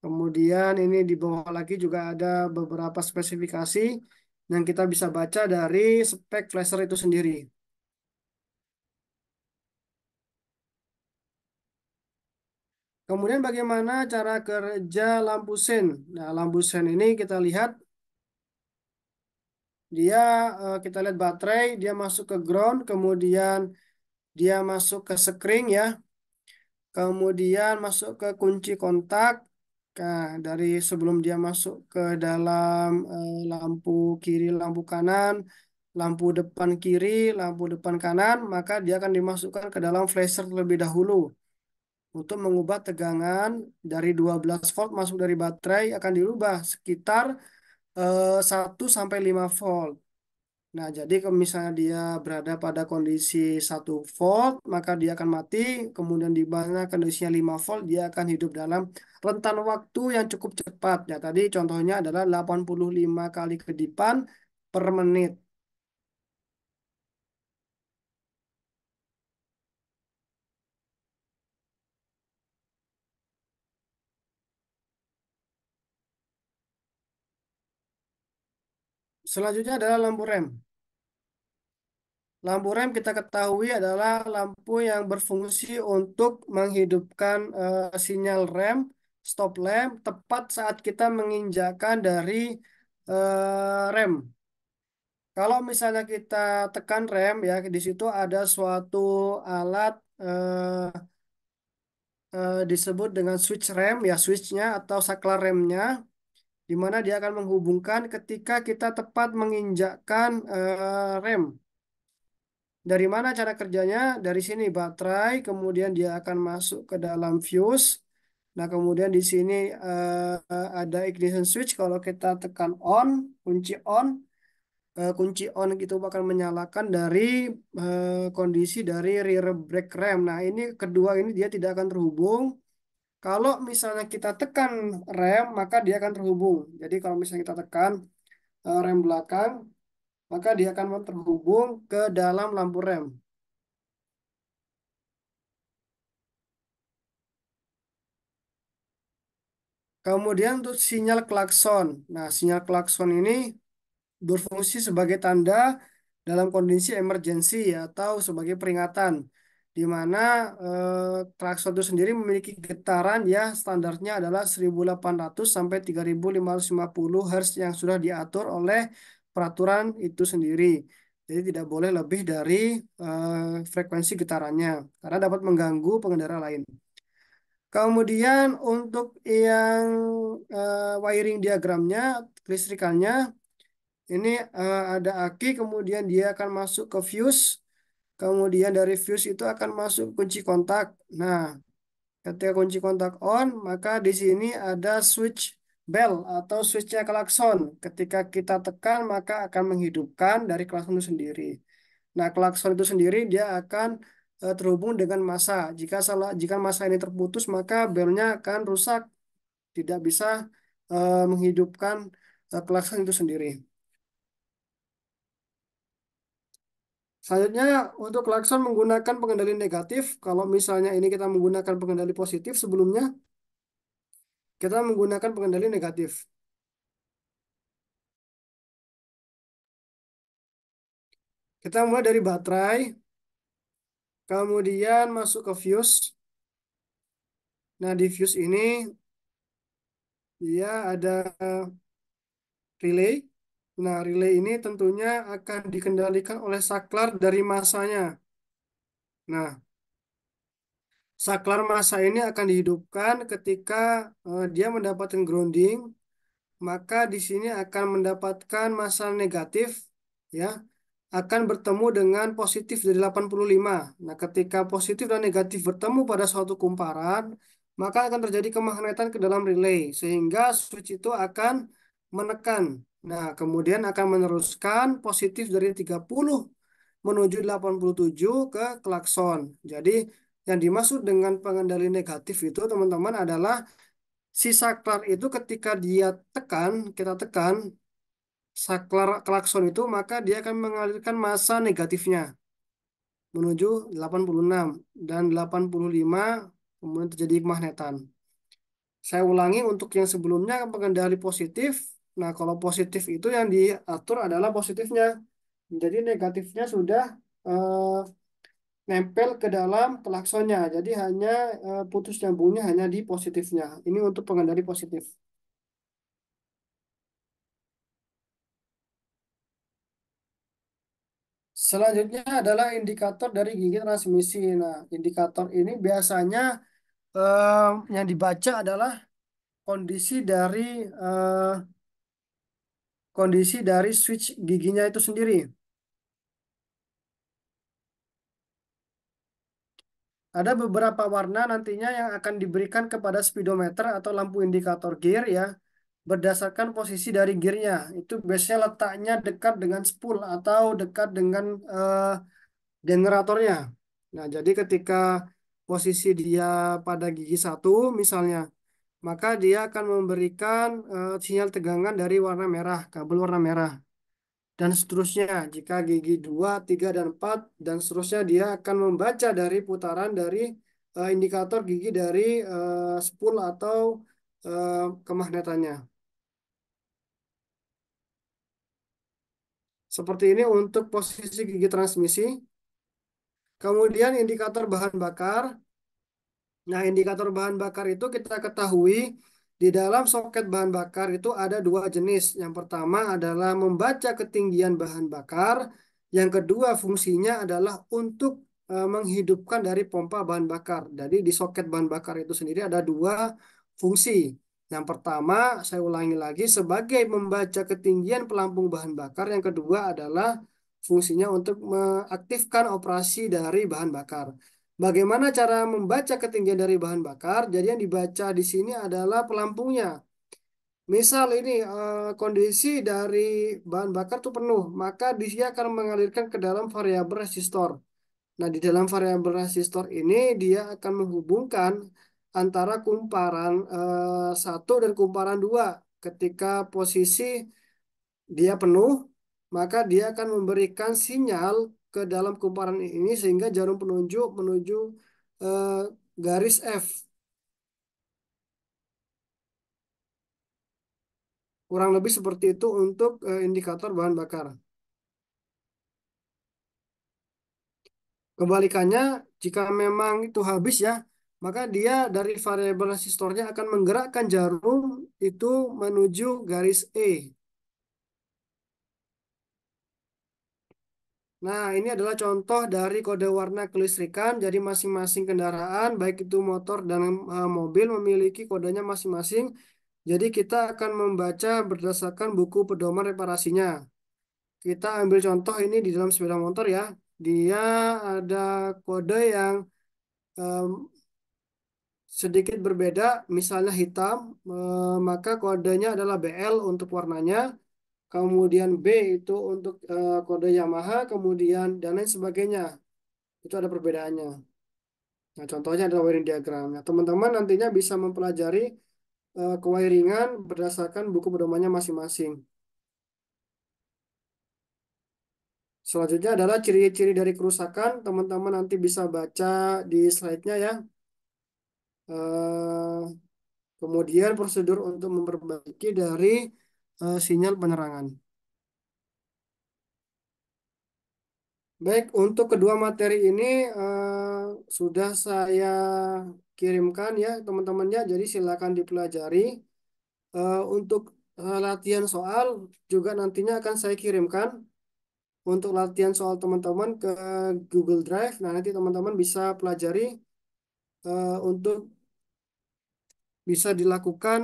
B: Kemudian ini di bawah lagi juga ada beberapa spesifikasi yang kita bisa baca dari spek flasher itu sendiri. Kemudian bagaimana cara kerja lampu sen? Nah, lampu sen ini kita lihat dia kita lihat baterai, dia masuk ke ground, kemudian dia masuk ke sekring ya, kemudian masuk ke kunci kontak. Nah, dari sebelum dia masuk ke dalam lampu kiri, lampu kanan, lampu depan kiri, lampu depan kanan, maka dia akan dimasukkan ke dalam flasher terlebih dahulu. Untuk mengubah tegangan dari 12 volt masuk dari baterai akan dirubah sekitar 1 sampai 5 volt. Nah, jadi kalau misalnya dia berada pada kondisi 1 volt, maka dia akan mati. Kemudian di mana kondisinya 5 volt, dia akan hidup dalam rentan waktu yang cukup cepat. Ya, tadi contohnya adalah 85 kali kedipan per menit. Selanjutnya adalah lampu rem. Lampu rem kita ketahui adalah lampu yang berfungsi untuk menghidupkan sinyal rem, stop lamp, tepat saat kita menginjakkan dari rem. Kalau misalnya kita tekan rem ya, di situ ada suatu alat disebut dengan switch rem ya, switchnya atau saklar remnya, di mana dia akan menghubungkan ketika kita tepat menginjakkan rem. Dari mana cara kerjanya? Dari sini baterai, kemudian dia akan masuk ke dalam fuse. Nah, kemudian di sini ada ignition switch. Kalau kita tekan on, kunci on itu bakal menyalakan dari kondisi dari rear brake rem. Nah, ini kedua ini dia tidak akan terhubung. Kalau misalnya kita tekan rem, maka dia akan terhubung. Jadi kalau misalnya kita tekan rem belakang, maka dia akan terhubung ke dalam lampu rem. Kemudian untuk sinyal klakson. Nah, sinyal klakson ini berfungsi sebagai tanda dalam kondisi emergensi atau sebagai peringatan, di mana klakson itu sendiri memiliki getaran ya standarnya adalah 1800 sampai 3550 Hz yang sudah diatur oleh peraturan itu sendiri. Jadi tidak boleh lebih dari frekuensi getarannya karena dapat mengganggu pengendara lain. Kemudian untuk yang wiring diagramnya, kelistrikannya, ini ada aki, kemudian dia akan masuk ke fuse, kemudian dari fuse itu akan masuk kunci kontak. Nah, ketika kunci kontak on, maka di sini ada switch bell atau switchnya klakson. Ketika kita tekan, maka akan menghidupkan dari klakson itu sendiri. Nah, klakson itu sendiri dia akan terhubung dengan massa. Jika massa ini terputus, maka belnya akan rusak, tidak bisa menghidupkan klakson itu sendiri. Selanjutnya untuk klakson menggunakan pengendali negatif. Kalau misalnya ini kita menggunakan pengendali positif sebelumnya, kita menggunakan pengendali negatif. Kita mulai dari baterai, kemudian masuk ke fuse. Nah, di fuse ini dia ada relay. Nah, relay ini tentunya akan dikendalikan oleh saklar dari masanya. Nah, saklar massa ini akan dihidupkan ketika dia mendapatkan grounding, maka di sini akan mendapatkan massa negatif ya, akan bertemu dengan positif dari 85. Nah, ketika positif dan negatif bertemu pada suatu kumparan, maka akan terjadi kemagnetan ke dalam relay sehingga switch itu akan menekan. Nah, kemudian akan meneruskan positif dari 30 menuju 87 ke klakson. Jadi, yang dimaksud dengan pengendali negatif itu teman-teman adalah si saklar itu ketika dia kita tekan saklar klakson itu, maka dia akan mengalirkan massa negatifnya menuju 86 dan 85, kemudian terjadi kemagnetan. Saya ulangi untuk yang sebelumnya pengendali positif. Nah, kalau positif itu yang diatur adalah positifnya. Jadi negatifnya sudah eh, nempel ke dalam klaksonnya. Jadi hanya putus nyambungnya hanya di positifnya. Ini untuk pengendali positif. Selanjutnya adalah indikator dari gigi transmisi. Nah, indikator ini biasanya yang dibaca adalah kondisi dari eh, kondisi dari switch giginya itu sendiri. Ada beberapa warna nantinya yang akan diberikan kepada speedometer atau lampu indikator gear ya. berdasarkan posisi dari gearnya. Itu biasanya letaknya dekat dengan spool atau dekat dengan generatornya. Nah, jadi ketika posisi dia pada gigi satu misalnya, maka dia akan memberikan sinyal tegangan dari warna merah, kabel warna merah. Dan seterusnya, jika gigi 2, 3, dan 4, dan seterusnya dia akan membaca dari putaran dari indikator gigi dari spool atau kemagnetannya. Seperti ini untuk posisi gigi transmisi. Kemudian indikator bahan bakar. Nah, indikator bahan bakar itu kita ketahui di dalam soket bahan bakar itu ada dua jenis. Yang pertama adalah membaca ketinggian bahan bakar. Yang kedua fungsinya adalah untuk menghidupkan dari pompa bahan bakar. Jadi di soket bahan bakar itu sendiri ada dua fungsi. Yang pertama, saya ulangi lagi, sebagai membaca ketinggian pelampung bahan bakar. Yang kedua adalah fungsinya untuk mengaktifkan operasi dari bahan bakar. Bagaimana cara membaca ketinggian dari bahan bakar? Jadi yang dibaca di sini adalah pelampungnya. Misal ini kondisi dari bahan bakar itu penuh, maka dia akan mengalirkan ke dalam variabel resistor. Nah, di dalam variabel resistor ini dia akan menghubungkan antara kumparan satu dan kumparan dua. Ketika posisi dia penuh, maka dia akan memberikan sinyal ke dalam kumparan ini sehingga jarum penunjuk menuju eh, garis F. Kurang lebih seperti itu untuk indikator bahan bakar. Kebalikannya, jika memang itu habis ya, maka dia dari variabel resistornya akan menggerakkan jarum itu menuju garis E. Nah, ini adalah contoh dari kode warna kelistrikan. Jadi masing-masing kendaraan, baik itu motor dan mobil memiliki kodenya masing-masing. Jadi kita akan membaca berdasarkan buku pedoman reparasinya. Kita ambil contoh ini di dalam sepeda motor ya. Dia ada kode yang em, sedikit berbeda, misalnya hitam, maka kodenya adalah BL untuk warnanya. Kemudian B itu untuk kode Yamaha, kemudian dan lain sebagainya. Itu ada perbedaannya. Nah, contohnya adalah wiring diagram. Nah, teman-teman nantinya bisa mempelajari kewiringan berdasarkan buku pedomannya masing-masing. Selanjutnya adalah ciri-ciri dari kerusakan. Teman-teman nanti bisa baca di slide-nya ya. Eh, Kemudian prosedur untuk memperbaiki dari sinyal penerangan. Baik, untuk kedua materi ini sudah saya kirimkan ya teman-temannya. Jadi silakan dipelajari. Untuk latihan soal juga nantinya akan saya kirimkan untuk latihan soal teman-teman ke Google Drive. Nah, nanti teman-teman bisa pelajari untuk bisa dilakukan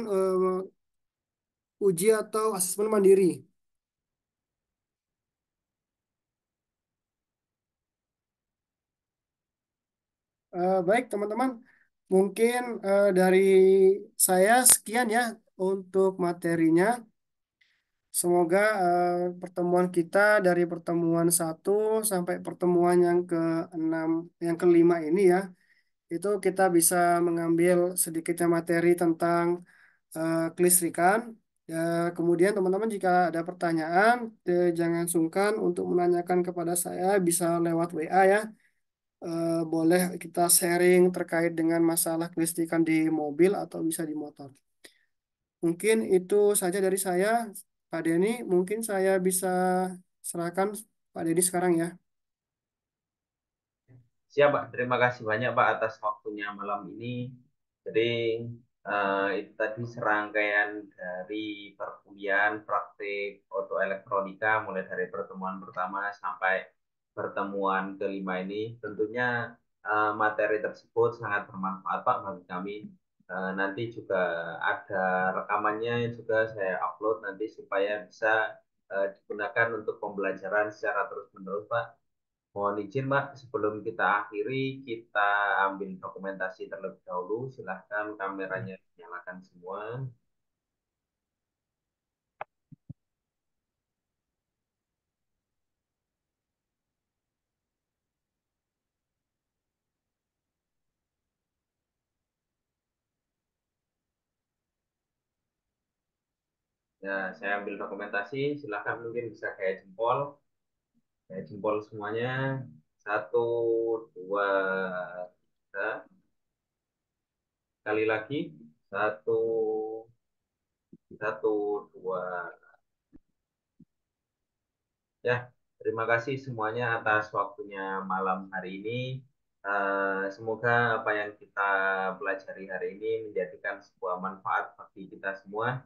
B: uji atau asesmen mandiri. Baik, teman-teman. Mungkin dari saya sekian ya untuk materinya. Semoga pertemuan kita dari pertemuan satu sampai pertemuan yang ke-6, yang kelima ini ya, itu kita bisa mengambil sedikitnya materi tentang kelistrikan. Ya, kemudian teman-teman jika ada pertanyaan, jangan sungkan untuk menanyakan kepada saya, bisa lewat WA ya. Boleh kita sharing terkait dengan masalah kelistrikan di mobil atau bisa di motor. Mungkin itu saja dari saya, Pak Denny. Mungkin saya bisa serahkan Pak Denny sekarang ya.
A: Siap, Pak. Terima kasih banyak, Pak, atas waktunya malam ini. Jadi, itu tadi serangkaian dari perkuliahan praktik otoelektronika, mulai dari pertemuan pertama sampai pertemuan kelima ini. Tentunya materi tersebut sangat bermanfaat, Pak, bagi kami. Nanti juga ada rekamannya yang juga saya upload nanti supaya bisa digunakan untuk pembelajaran secara terus-menerus, Pak. Mohon izin, Mbak, sebelum kita akhiri, kita ambil dokumentasi terlebih dahulu. Silahkan kameranya dinyalakan semua. Ya, saya ambil dokumentasi. Silahkan mungkin bisa kayak jempol semuanya. Satu, dua, tiga. Sekali lagi. Satu, satu, dua. Ya, terima kasih semuanya atas waktunya malam hari ini. Semoga apa yang kita pelajari hari ini menjadikan sebuah manfaat bagi kita semua.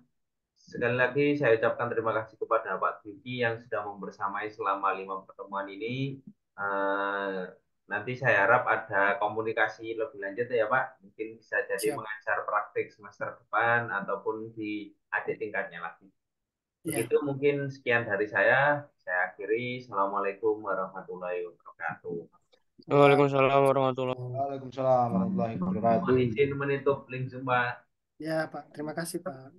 A: Sekali lagi saya ucapkan terima kasih kepada Pak Dwiki yang sudah membersamai selama 5 pertemuan ini. Eh, Nanti saya harap ada komunikasi lebih lanjut ya Pak. Mungkin bisa jadi
B: Siap.
A: mengajar praktik semester depan ataupun di adik tingkatnya lagi.
B: Ya.
A: Begitu mungkin sekian dari saya. Saya akhiri. Assalamualaikum warahmatullahi wabarakatuh.
C: Waalaikumsalam warahmatullahi
D: Waalaikumsalam warahmatullahi
A: Mohon
D: wabarakatuh.
A: izin menutup link Zoom Pak.
B: Ya, Pak. Terima kasih, Pak.